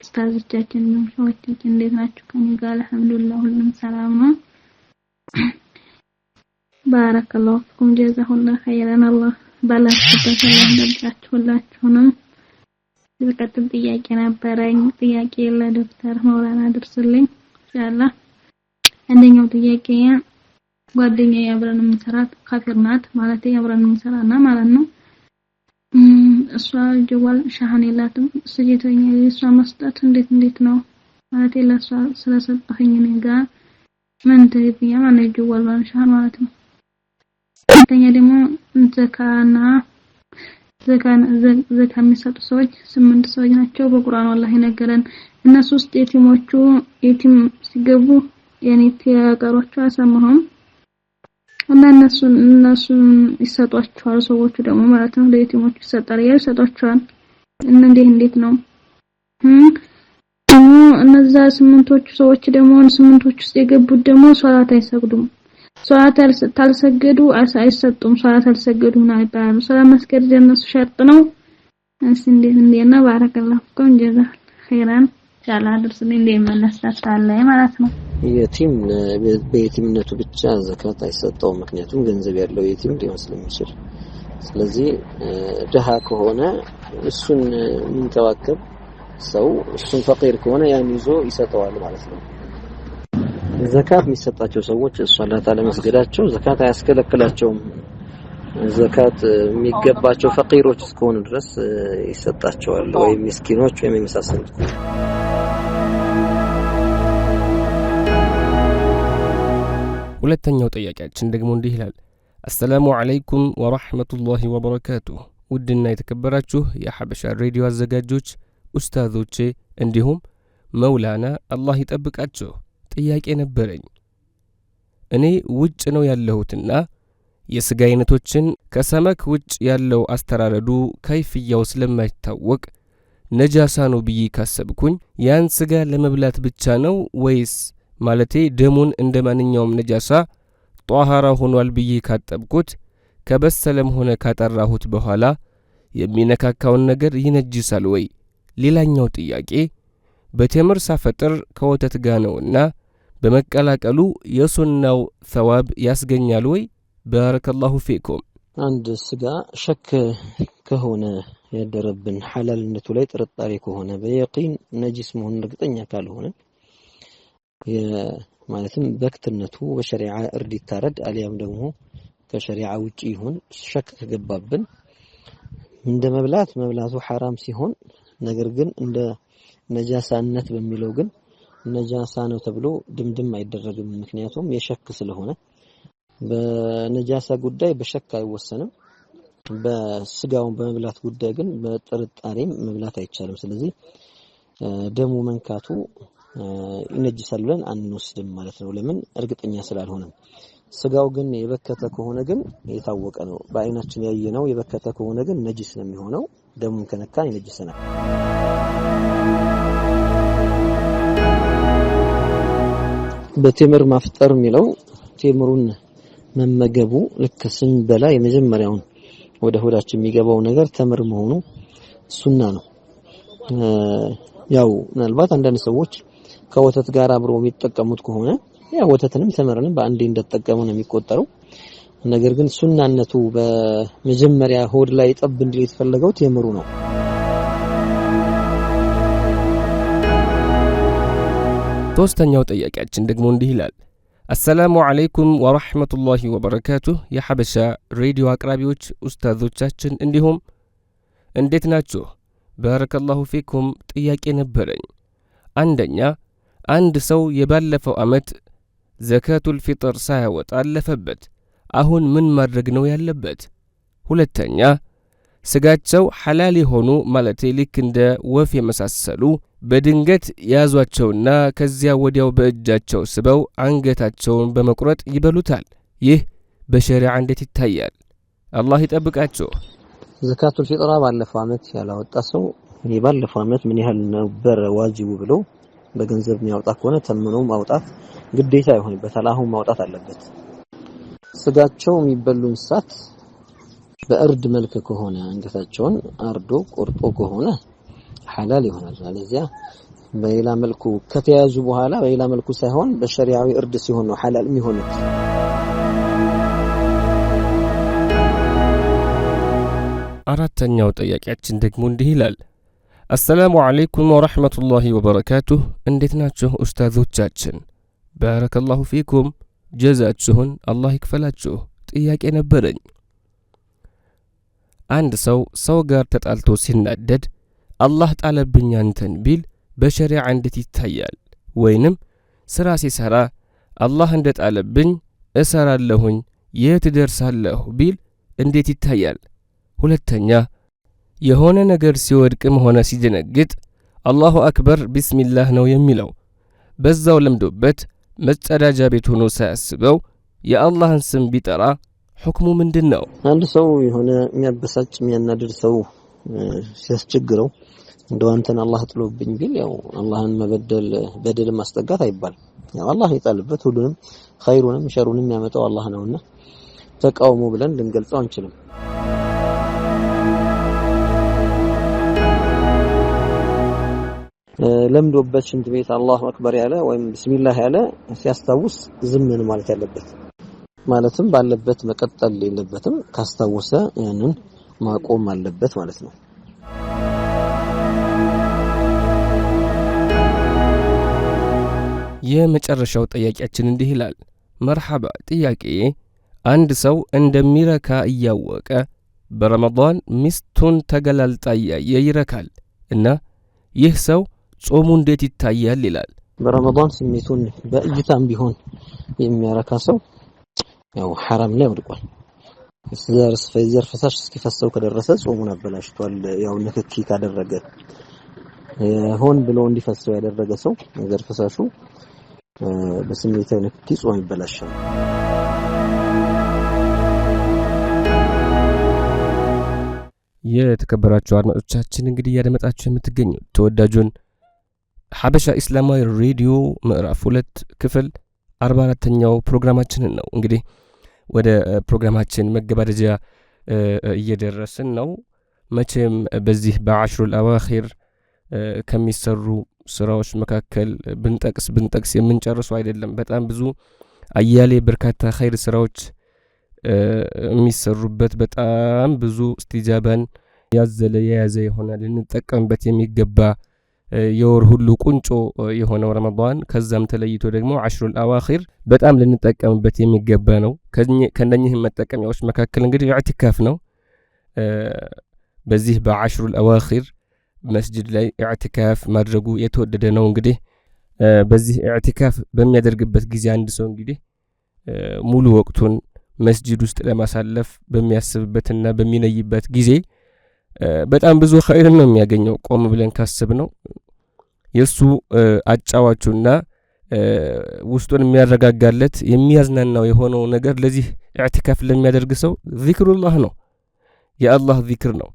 I: ኡስታዞቻችን ነው ሸዋቻችን እንዴት ናችሁ? ከኔ ጋር አልሐምዱሊላህ ሁሉም ሰላም ነው። ባረከላሁ ፊኩም ጀዛሁላህ ኸይረን አላህ ባላችሁበት ያደርጋችሁላችሁንም። በቀጥታ ጥያቄ ነበረኝ። ጥያቄ ለዶክተር መውላና አድርሱልኝ ኢንሻአላህ። አንደኛው ጥያቄ ጓደኛዬ አብረን የምንሰራት ካፊር ናት ማለት አብረን የምንሰራና ማለት ነው። እሷ ጀዋል ሻሃን የላትም ስጅተኛ እሷ መስጠት እንዴት ነው ማለት ለሷ ስለሰጠኝ ነገ ምን ትይያ ማለት ጀዋል ሻሃን ማለት ነው። አንተኛ ደግሞ ዘካ የሚሰጡ ሰዎች 8 ሰዎች ናቸው በቁርአን ወላሂ ነገረን። እነሱ ውስጥ የቲም ሲገቡ የኔ ተቀሮቹ አሰማሁም እና እነሱ ይሰጧቸዋል ሰዎቹ ደግሞ ማለት ነው ለየቲሞቹ ይሰጣል ይሰጧቸዋል። እንዴት ነው እነዛ 8ቶቹ ሰዎች ደግሞ 8ቶቹ ውስጥ የገቡት ደግሞ ሶላት አይሰግዱም። ሶላት ታልሰገዱ አይሰጡም። ሶላት አልሰገዱም ነው ይባላሉ። ሶላት መስገድ የነሱ ሸርጥ ነው። እንዴና ባረከላሁ ፊኩም ጀዛ ኸይራን ኢንሻአላህ ድርስልኝ እንደመለስታለ ማለት ነው።
H: የቲም በየቲምነቱ ብቻ ዘካት አይሰጠው ምክንያቱም ገንዘብ ያለው የቲም ሊሆን ስለሚችል። ስለዚህ ደሃ ከሆነ እሱን የሚንከባከብ ሰው እሱን ፈቂር ከሆነ ያን ይዞ ይሰጠዋል ማለት ነው። ዘካት የሚሰጣቸው ሰዎች ሶላት አለመስገዳቸው ዘካት አያስከለክላቸውም። ዘካት የሚገባቸው ፈቂሮች እስከሆኑ ድረስ ይሰጣቸዋል ወይ ምስኪኖች ወይ የሚሳሰሉት።
D: ሁለተኛው ጥያቄያችን ደግሞ እንዲህ ይላል። አሰላሙ አለይኩም ወራህመቱላሂ ወበረካቱ። ውድና የተከበራችሁ የሐበሻ ሬዲዮ አዘጋጆች ኡስታዞቼ እንዲሁም መውላና አላህ ይጠብቃቸው። ጥያቄ ነበረኝ። እኔ ውጭ ነው ያለሁትና የስጋ አይነቶችን ከሰመክ ውጭ ያለው አስተራረዱ ከይፍያው ስለማይታወቅ ነጃሳ ነው ብዬ ካሰብኩኝ ያን ስጋ ለመብላት ብቻ ነው ወይስ ማለቴ ደሙን እንደማንኛውም ነጃሳ ጧሃራ ሆኗል ብዬ ካጠብኩት ከበሰለም ሆነ ካጠራሁት በኋላ የሚነካካውን ነገር ይነጅሳል ወይ? ሌላኛው ጥያቄ በተምር ሳፈጥር ከወተት ጋር ነውና በመቀላቀሉ የሱናው ሰዋብ ያስገኛል ወይ? ባረከላሁ ፊኩም።
H: አንድ ስጋ ሸክ ከሆነ ያደረብን ሐላልነቱ ላይ ጥርጣሬ ከሆነ በየቂን ነጂስ መሆኑን እርግጠኛ ካልሆነ ማለትም በክትነቱ በሸሪዓ እርድ ይታረድ አሊያም ደግሞ ከሸሪዓ ውጪ ይሁን ሸክ ከገባብን እንደ መብላቱ ሐራም ሲሆን ነገር ግን እንደ ነጃሳነት በሚለው ግን ነጃሳ ነው ተብሎ ድምድም አይደረግም። ምክንያቱም የሸክ ስለሆነ በነጃሳ ጉዳይ በሸክ አይወሰንም። በስጋውን በመብላት ጉዳይ ግን በጥርጣሬም መብላት አይቻልም። ስለዚህ ደሙ መንካቱ ይነጅሳል ብለን አንወስድም ማለት ነው። ለምን? እርግጠኛ ስላልሆነ። ስጋው ግን የበከተ ከሆነ ግን የታወቀ ነው። በአይናችን ያየነው የበከተ ከሆነ ግን ነጅስ ነው የሚሆነው። ደሙን ከነካን ይነጅሰናል። በቴምር ማፍጠር የሚለው ቴምሩን መመገቡ ልክ ስንበላ የመጀመሪያውን ወደ ሆዳችን የሚገባው ነገር ተምር መሆኑ ሱና ነው። ያው ምናልባት አንዳንድ ሰዎች ከወተት ጋር አብሮ የሚጠቀሙት ከሆነ ያው ወተትንም ተምርንም በአንዴ እንደተጠቀሙ ነው የሚቆጠረው። ነገር ግን ሱናነቱ በመጀመሪያ ሆድ ላይ ጠብ እንዲል የተፈለገው ቴምሩ ነው።
D: ሶስተኛው ጥያቄያችን ደግሞ እንዲህ ይላል። አሰላሙ አለይኩም ወራህመቱላሂ ወበረካቱ። የሐበሻ ሬዲዮ አቅራቢዎች ኡስታዞቻችን እንዲሁም እንዴት ናችሁ? ባረከላሁ ፊኩም። ጥያቄ ነበረኝ። አንደኛ አንድ ሰው የባለፈው ዓመት ዘካቱል ፊጥር ሳያወጣ አለፈበት። አሁን ምን ማድረግ ነው ያለበት? ሁለተኛ ስጋቸው ሐላል የሆኑ ማለቴ ልክ እንደ ወፍ የመሳሰሉ በድንገት ያዟቸውና ከዚያ ወዲያው በእጃቸው ስበው አንገታቸውን በመቁረጥ ይበሉታል። ይህ በሸሪዓ እንዴት ይታያል? አላህ ይጠብቃቸው።
H: ዘካቱል ፊጥራ ባለፈው ዓመት ያላወጣ ሰው ባለፈው ዓመት ምን ያህል ነበር ዋጅቡ ብሎ በገንዘብ የሚያወጣ ከሆነ ተምኖ ማውጣት ግዴታ ይሆንበታል። አሁን ማውጣት አለበት። ስጋቸው የሚበሉ እንስሳት በእርድ መልክ ከሆነ አንገታቸውን አርዶ ቆርጦ ከሆነ ሐላል ይሆናል። አለዚያ በሌላ መልኩ ከተያዙ በኋላ በሌላ መልኩ ሳይሆን በሸሪዓዊ እርድ ሲሆን ነው ሐላል የሚሆኑት።
D: አራተኛው ጥያቄያችን ደግሞ እንዲህ ይላል። አሰላሙ አለይኩም ወራህመቱላሂ ወበረካቱሁ። እንዴት ናችሁ ኡስታዞቻችን? ባረከላሁ ፊኩም፣ ጀዛችሁን አላህ ይክፈላችሁ። ጥያቄ ነበረኝ። አንድ ሰው ጋር ተጣልቶ ሲናደድ አላህ ጣለብኝ አንተን ቢል በሸሪዓ እንዴት ይታያል? ወይንም ስራ ሲሰራ አላህ እንደ ጣለብኝ እሰራለሁኝ የት ደርሳለሁ ቢል እንዴት ይታያል? ሁለተኛ የሆነ ነገር ሲወድቅም ሆነ ሲደነግጥ አላሁ አክበር ቢስሚላህ ነው የሚለው። በዛው ለምዶበት መጸዳጃ ቤት ሆኖ ሳያስበው የአላህን ስም ቢጠራ ሁክሙ ምንድን ነው?
H: አንድ ሰው የሆነ የሚያበሳጭ የሚያናድድ ሰው ሲያስቸግረው እንደው አንተን አላህ ጥሎብኝ ቢል ያው አላህን በደል ማስጠጋት አይባልም። ያው አላህ ይጣልበት፣ ሁሉንም ኸይሩንም ሸሩንም ያመጣው አላህ ነውና ተቃውሞ ብለን ልንገልጸው አንችልም። ለምዶበት ሽንት ቤት አላሁ አክበር ያለ ወይም ቢስሚላህ ያለ ሲያስታውስ ዝም ማለት ያለበት፣ ማለትም ባለበት መቀጠል የለበትም። ካስታወሰ ያንን ማቆም አለበት ማለት ነው።
D: የመጨረሻው ጥያቄያችን እንዲህ ይላል። መርሐባ፣ ጥያቄ አንድ ሰው እንደሚረካ እያወቀ በረመዳን ሚስቱን ተገላልጣ እያየ ይረካል እና ይህ ሰው ጾሙ እንዴት ይታያል ይላል።
H: በረመዳን ስሜቱን በእይታም ቢሆን የሚያረካ ሰው ያው ሐራም ላይ ወድቋል። ዘር ፈሳሽ እስኪፈሰው ከደረሰ ጾሙን አበላሽቷል። ያው ንክኪ ካደረገ ሆን ብሎ እንዲፈሰው ያደረገ ሰው ዘር ፈሳሹ በስሜታዊ ንክኪ ጾም ይበላሻል።
D: የተከበራችሁ አድማጮቻችን እንግዲህ እያደመጣችሁ የምትገኙት ተወዳጁን ሐበሻ ኢስላማዊ ሬዲዮ ምዕራፍ 2 ክፍል 44ኛው ፕሮግራማችንን ነው። እንግዲህ ወደ ፕሮግራማችን መገባደጃ እየደረስን ነው። መቼም በዚህ በአሽሩል አዋኺር ከሚሰሩ ስራዎች መካከል ብንጠቅስ የምንጨርሱ አይደለም። በጣም ብዙ አያሌ በርካታ ኸይር ስራዎች የሚሰሩበት በጣም ብዙ እስቲጃባን ያዘለ የያዘ የሆነ ልንጠቀምበት የሚገባ የወር ሁሉ ቁንጮ የሆነው ረመዳን ከዛም ተለይቶ ደግሞ አሽሩል አዋኺር በጣም ልንጠቀምበት የሚገባ ነው። ከነኚህም መጠቀሚያዎች መካከል እንግዲህ ኢዕቲካፍ ነው። በዚህ በአሽሩል አዋኺር መስጂድ ላይ ኢዕቲካፍ ማድረጉ የተወደደ ነው። እንግዲህ በዚህ ኢዕቲካፍ በሚያደርግበት ጊዜ አንድ ሰው እንግዲህ ሙሉ ወቅቱን መስጂድ ውስጥ ለማሳለፍ በሚያስብበትና በሚነይበት ጊዜ በጣም ብዙ ኸይር ነው የሚያገኘው። ቆም ብለን ካስብ ነው የሱ አጫዋቹና ውስጡን የሚያረጋጋለት የሚያዝናናው የሆነው ነገር ለዚህ ኢዕቲካፍ ለሚያደርግ ሰው ዚክሩላህ ነው፣ የአላህ ዚክር ነው።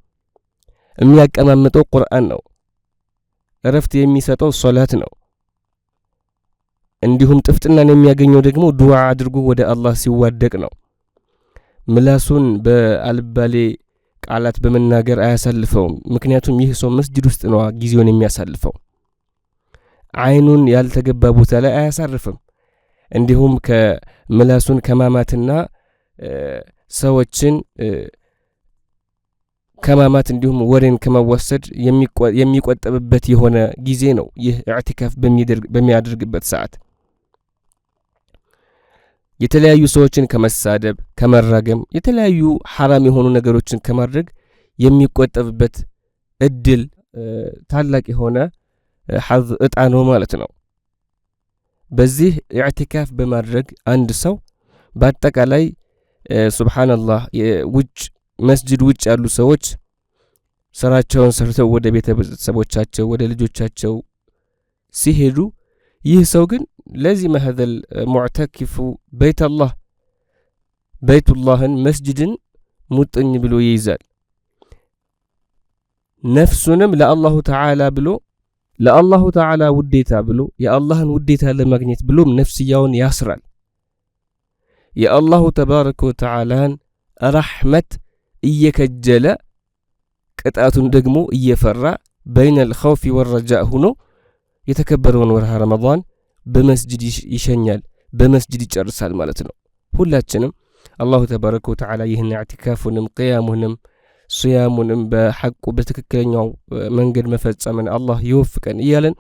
D: የሚያቀማምጠው ቁርአን ነው። እረፍት የሚሰጠው ሶላት ነው። እንዲሁም ጥፍጥናን የሚያገኘው ደግሞ ዱዓ አድርጎ ወደ አላህ ሲዋደቅ ነው። ምላሱን በአልባሌ ቃላት በመናገር አያሳልፈውም። ምክንያቱም ይህ ሰው መስጂድ ውስጥ ነው ጊዜውን የሚያሳልፈው። አይኑን ያልተገባ ቦታ ላይ አያሳርፍም። እንዲሁም ከምላሱን ከማማትና ሰዎችን ከማማት እንዲሁም ወሬን ከመወሰድ የሚቆጠብበት የሆነ ጊዜ ነው ይህ ኢዕቲካፍ በሚያደርግበት ሰዓት። የተለያዩ ሰዎችን ከመሳደብ ከመራገም የተለያዩ ሐራም የሆኑ ነገሮችን ከማድረግ የሚቆጠብበት እድል ታላቅ የሆነ ሐዝ እጣ ነው ማለት ነው። በዚህ ኢዕቲካፍ በማድረግ አንድ ሰው በአጠቃላይ ሱብሃንአላህ መስጂድ ውጭ ያሉ ሰዎች ስራቸውን ሰርተው ወደ ቤተሰቦቻቸው ወደ ልጆቻቸው ሲሄዱ ይህ ሰው ግን ለዚመ ሀዘል ሙዕተኪፉ ቤቱላህን መስጂድን ሙጥኝ ብሎ ይይዛል። ነፍሱንም ለአላሁ ተዓላ ብሎ ለአላሁ ተዓላ ውዴታ ብሎ የአላህን ውዴታ ለማግኘት ብሎም ነፍስያውን ያስራል። የአላሁ ተባረከ ወተዓላን ረሕመት እየከጀለ ቅጣቱን ደግሞ እየፈራ በይነል ኸውፊ ወረጃእ ሆኖ የተከበረውን ወርሃ ረመዳን በመስጂድ ይሸኛል፣ በመስጂድ ይጨርሳል ማለት ነው። ሁላችንም አላሁ ተባረከ ወተዓላ ይህን ኢዕቲካፉንም ቅያሙንም ሱያሙንም በሐቁ በትክክለኛው መንገድ መፈጸምን አላህ ይወፍቀን እያለን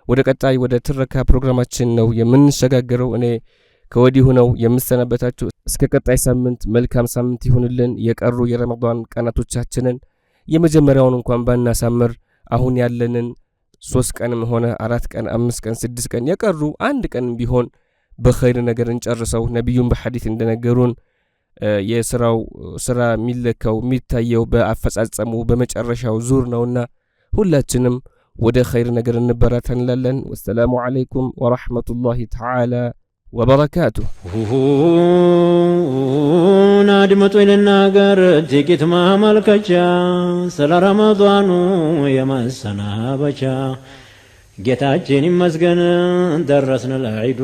D: ወደ ቀጣይ ወደ ትረካ ፕሮግራማችን ነው የምንሸጋገረው። እኔ ከወዲሁ ነው የምሰናበታችሁ። እስከ ቀጣይ ሳምንት መልካም ሳምንት ይሁንልን። የቀሩ የረመዳን ቀናቶቻችንን የመጀመሪያውን እንኳን ባናሳምር አሁን ያለንን 3 ቀንም ሆነ 4 ቀን 5 ቀን 6 ቀን የቀሩ አንድ ቀን ቢሆን በኸይር ነገር እንጨርሰው። ነብዩም በሐዲስ እንደነገሩን የሥራው ሥራ የሚለካው የሚታየው በአፈጻጸሙ በመጨረሻው ዙር ነውና ሁላችንም ወደ ኸይር ነገር እንበረታ እንላለን። ወሰላሙ አለይኩም ወራህመቱላሂ ተዓላ ወበረካቱሁ።
J: አድምጡ ልናገር ጥቂት ማመልከቻ ስለ ረመዳኑ የመሰናበቻ። ጌታችን ይመስገን ደረስን ለዒዱ፣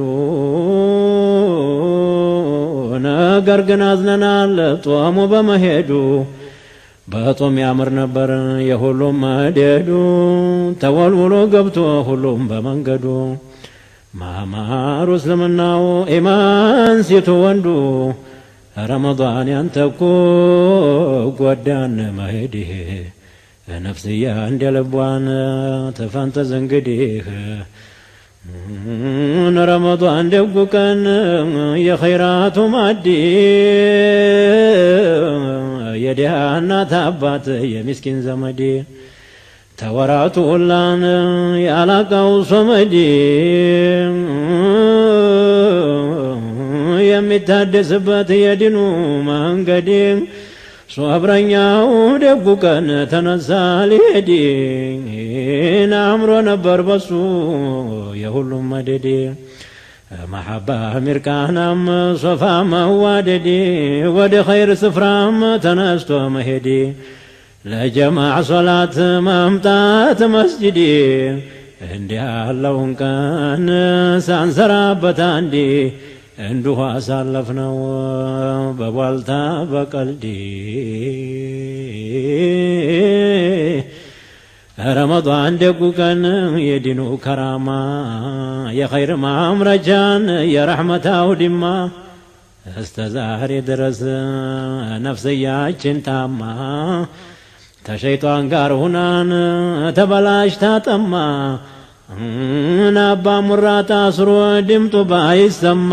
J: ነገር ግን አዝነናል ጦሙ በመሄዱ። በጦም ያምር ነበር የሁሉም መደዱ፣ ተወልውሎ ገብቶ ሁሉም በመንገዱ። ማማሩ እስልምናው ኢማን ሴቱ ወንዱ፣ ረመዳን ያንተኮ ጎዳን መሄድህ። ነፍስያ እንደ ልቧን ተፈንተዝ እንግዲህ። ረመዳን ደጉ ቀን የኸይራቱ ማዲ፣ የድሃ እናት አባት የሚስኪን ዘመዴ። ተወራቱ ሁላን ያላቃው ሶመዴ፣ የሚታደስበት የዲኑ መንገዴ። ሶብረኛው ደጉ ቀን ተነሳ ሊሄድ፣ አምሮ ነበር በሱ የሁሉም መደዴ። መሐባ ሚርቃናም ሶፋ መዋደዴ፣ ወደ ኸይር ስፍራም ተነስቶ መሄዴ። ለጀማዕ ሶላት መምጣት መስጅዴ፣ እንዲህ ያለውን ቀን ሳንሰራበት አንዴ። እንዲሁ አሳለፍነው በቧልታ በቀልዴ። ረመዳን ደጉ ቀን የዲኑ ከራማ፣ የኸይር ማምረጃን የረሕመታው ዲማ። እስተ ዛሬ ድረስ ነፍስያችን ታማ፣ ተሸይጧን ጋር ሁናን ተበላሽታ ጠማ። አባ ሙራ ታስሮ ድምጡ ባይሰማ፣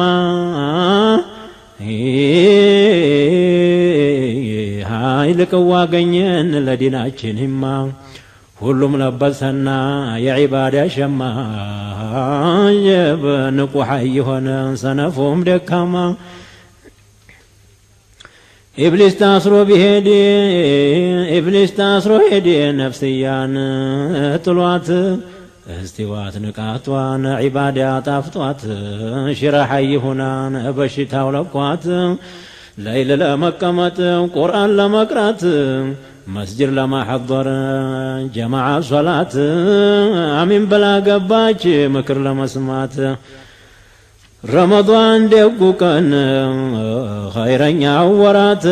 J: ኃይል ቅዋ አገኘን ለዲናችን ሂማ። ሁሉም ለበሰና የዒባዳ ሸማ፣ ንቁ ሐይ ሆነ ሰነፉም ደካማ። ኢብሊስ ታስሮ ሄደ ነፍስያን ጥሏት። استوات نقاطوان عبادة طافطوات شرحي هنان بشتاو لقوات ليل لمقمت قرآن لمقرات مسجد لما حضر جماعة صلاة أمين بلا قباج مكر لما سمات رمضان دقو كان خيرا يعورات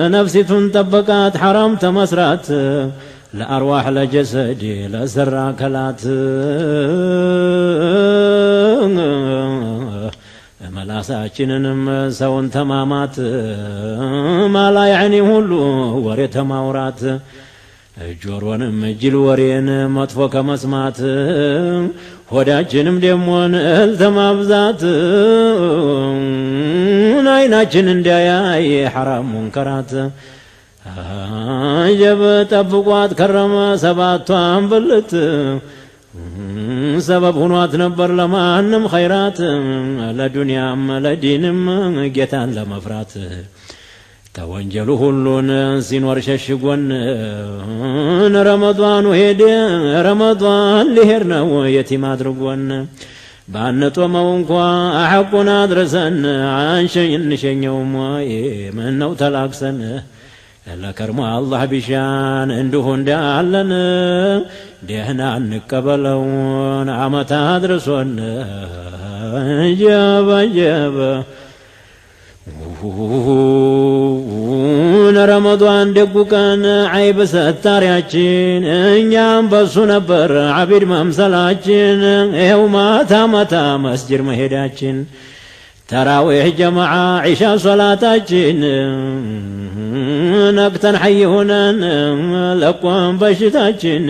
J: نفسي تنطبقات حرام تمسرات لأرواح لجسد لسرع كلات ملاساتشننم سون تمامات ما لا يعني هلو وري تماورات جورونم جل ورين مطفو كمسمات ሆዳችንም ደሞን እልተማብዛት አይናችን እንዳያይ حرام ሙንከራት አጀብ ጠብቋት ከረመ ሰባቷን ብልት ሰበብ ሆኗት ነበር ለማንም ኸይራት ለዱንያም ለዲንም ጌታን ለመፍራት ተወንጀሉ ሁሉን ሲኖር ሸሽጎን ረመዳኑ ሄደ ረመዳን ሊሄድ ነው የቲም አድርጎን ባንጦመው እንኳ አሐቁን አድረሰን አንሸኝንሸኘውም ወይ ምነው ተላክሰን ለከርሞ አላህ ቢሻን እንዲሁ እንዳለን ደህና እንቀበለውን ዓመት አድርሶን ጀበ ጀበ ረመዳን ደጉ ቀን ዓይብ ሰታሪያችን እኛም በሱ ነበር ዓቢድ መምሰላችን ይኸው ማታ ማታ መስጅድ መሄዳችን ተራዊሕ ጀማዓ ዒሻ ሶላታችን ነቅተን ሐይ ሆነን ለቆን በሽታችን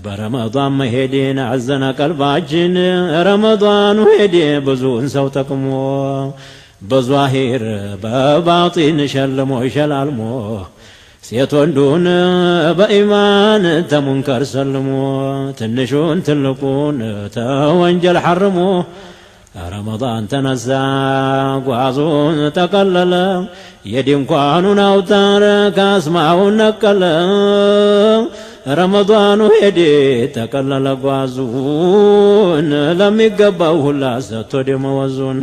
J: በረመዳን መሄድን አዘነ ቀልባችን ረመዳኑ ሄደ ብዙን ሰው ጠቅሞ በዛሂር በባጢን ሸልሞ ሸላልሞ ሴት ወንዱን በኢማን ተሙንከር ሰልሞ ትንሹን ትልቁን ተወንጀል ሐርሞ ረመዳን ተነሳ ጓዙን ተቀለለ የድንኳኑን አውታር ካስማውን ነቀለ ረመዳኑ ሄደ ተቀለለ ጓዙን ለሚገባው ሁላ ሰጥቶ ደመወዙን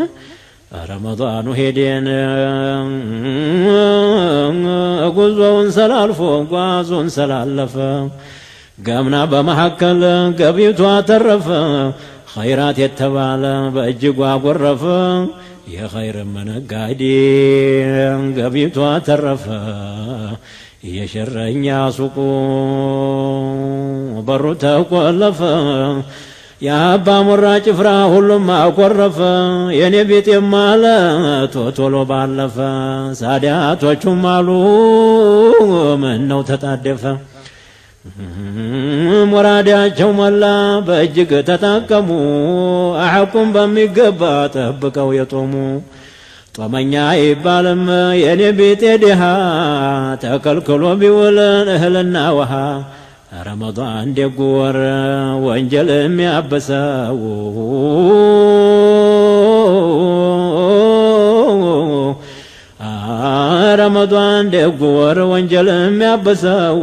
J: ረመዳኑ ሄደን ጉዞውን ሰላልፎ ጓዙን ሰላለፈ ገምና በመሐከል ገቢቷ ተረፈ ኸይራት የተባለ በእጅጓ ጎረፈ የኸይር መነጋዴ ገቢቷ ተረፈ የሸረኛ ሱቁ በሩ ተቆለፈ የአባ ሙራ ጭፍራ ሁሉም አኮረፈ የኔ ቤቴም አለ ቶቶሎ ባለፈ ሳዳቶቹም አሉ ምን ነው ተጣደፈ ሙራዳቸው ሞላ በእጅግ ተጠቀሙ አሐቁም በሚገባ ጠብቀው የጦሙ ጦመኛ ይባልም የኔ ቤቴ ድሃ ተከልክሎ ቢውልን እህልና ውሃ ረመዳን ደጉ ወር ወንጀል የሚያበሰው ረመዳን ደጉ ወር ወንጀል የሚያበሰው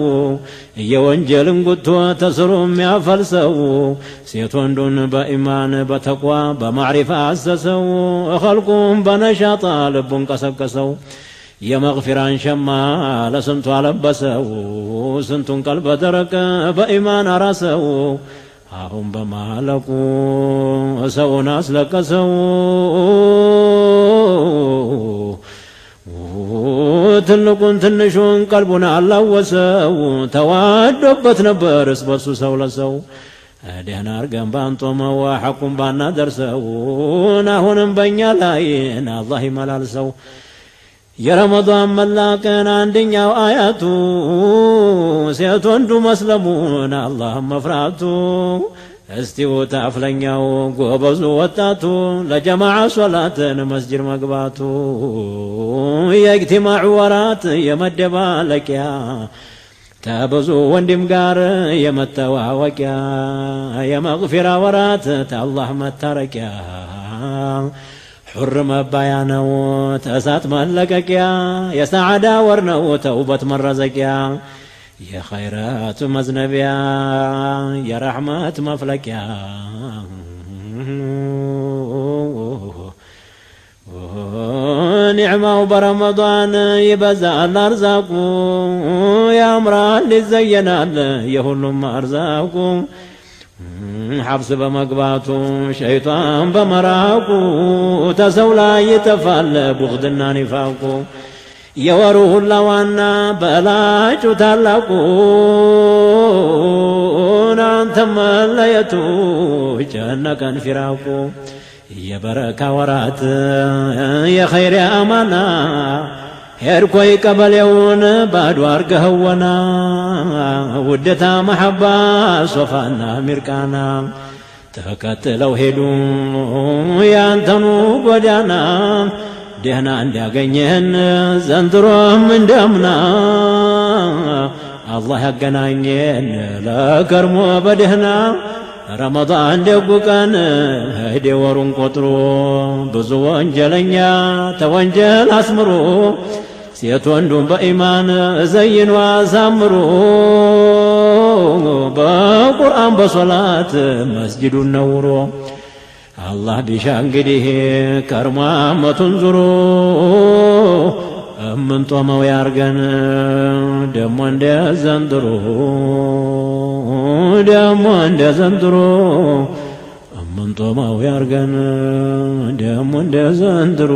J: የወንጀልን ጉቶ ተስሮ የሚያፈልሰው ሴት ወንዱን በኢማን በተቋ በማዕሪፋ አሰሰው ኸልቁም በነሻጣ ልቡን ቀሰቀሰው የመግፊራን ሸማ ለስንቱ አለበሰው ስንቱን ቀልበ ደረቀ በኢማን አራሰው አሁን በማለቁ ሰውን አስለቀሰው ትልቁን ትንሹን ቀልቡን አላወሰው ተዋዶበት ነበር እስበሱ ሰው ለሰው ደህና አርገን ባንጦመው ሐቁን ባናደርሰው አሁንም በእኛ ላይ አላህ ይመላልሰው የረመዳን መላቀን አንደኛው አያቱ ሴት ወንዱ መስለሙን አላህ መፍራቱ እስቲው ታፍለኛው ጎበዙ ወጣቱ ለጀማዓ ሶላትን መስጂድ መግባቱ የእጅቲማዕ ወራት የመደባለቂያ ተብዙ ወንድም ጋር የመተዋወቂያ የመግፊራ ወራት ተአላህ መታረቂያ ሑር መባያ ነው ተእሳት መለቀቂያ የሰዓዳ ወር ነው ተውበት መረዘቂያ የኸይራት መዝነቢያ የረሕመት መፍለቂያ ኒዕማው በረመዳን ይበዛል አርዛቁ ያምራል ይዘየናል የሁሉም አርዛቁ ሐብስ በመግባቱ ሸይጣን በመራቁ ተሰው ላይ ይጠፋል ቡኽድና ኒፋቁ የወሩ ሁላ ዋና በላጩ ታላቁ አንተ መለየቱ ጨነቀን ፊራቁ የበረካ ወራት የኸይር አማና ሄድኮይ ቀበሌውን ባዶ አርገኸወና ውደታ መሐባ ሶፋና ሚርቃና ተከትለው ሄዱ ያንተኑ ጎዳና ደህና እንዲያገኘህን ዘንድሮም እንደምና አላህ ያገናኘን ለከርሞ በደህና ረመዳን ደጉ ቀን ሄደ ወሩን ቆጥሮ ብዙ ወንጀለኛ ተወንጀል አስምሮ ሴት ወንዱን በኢማን ዘይኑ አሳምሮ በቁርአን በሶላት መስጂዱን ነውሮ አላህ ቢሻ እንግዲህ ከርሞ አመቱን ዙሮ እምንጦመው ያርገን ደሞ እንደ ዘንድሮ ደሞ እንደ ዘንድሮ እምንጦመው ያርገን ደሞ እንደ ዘንድሮ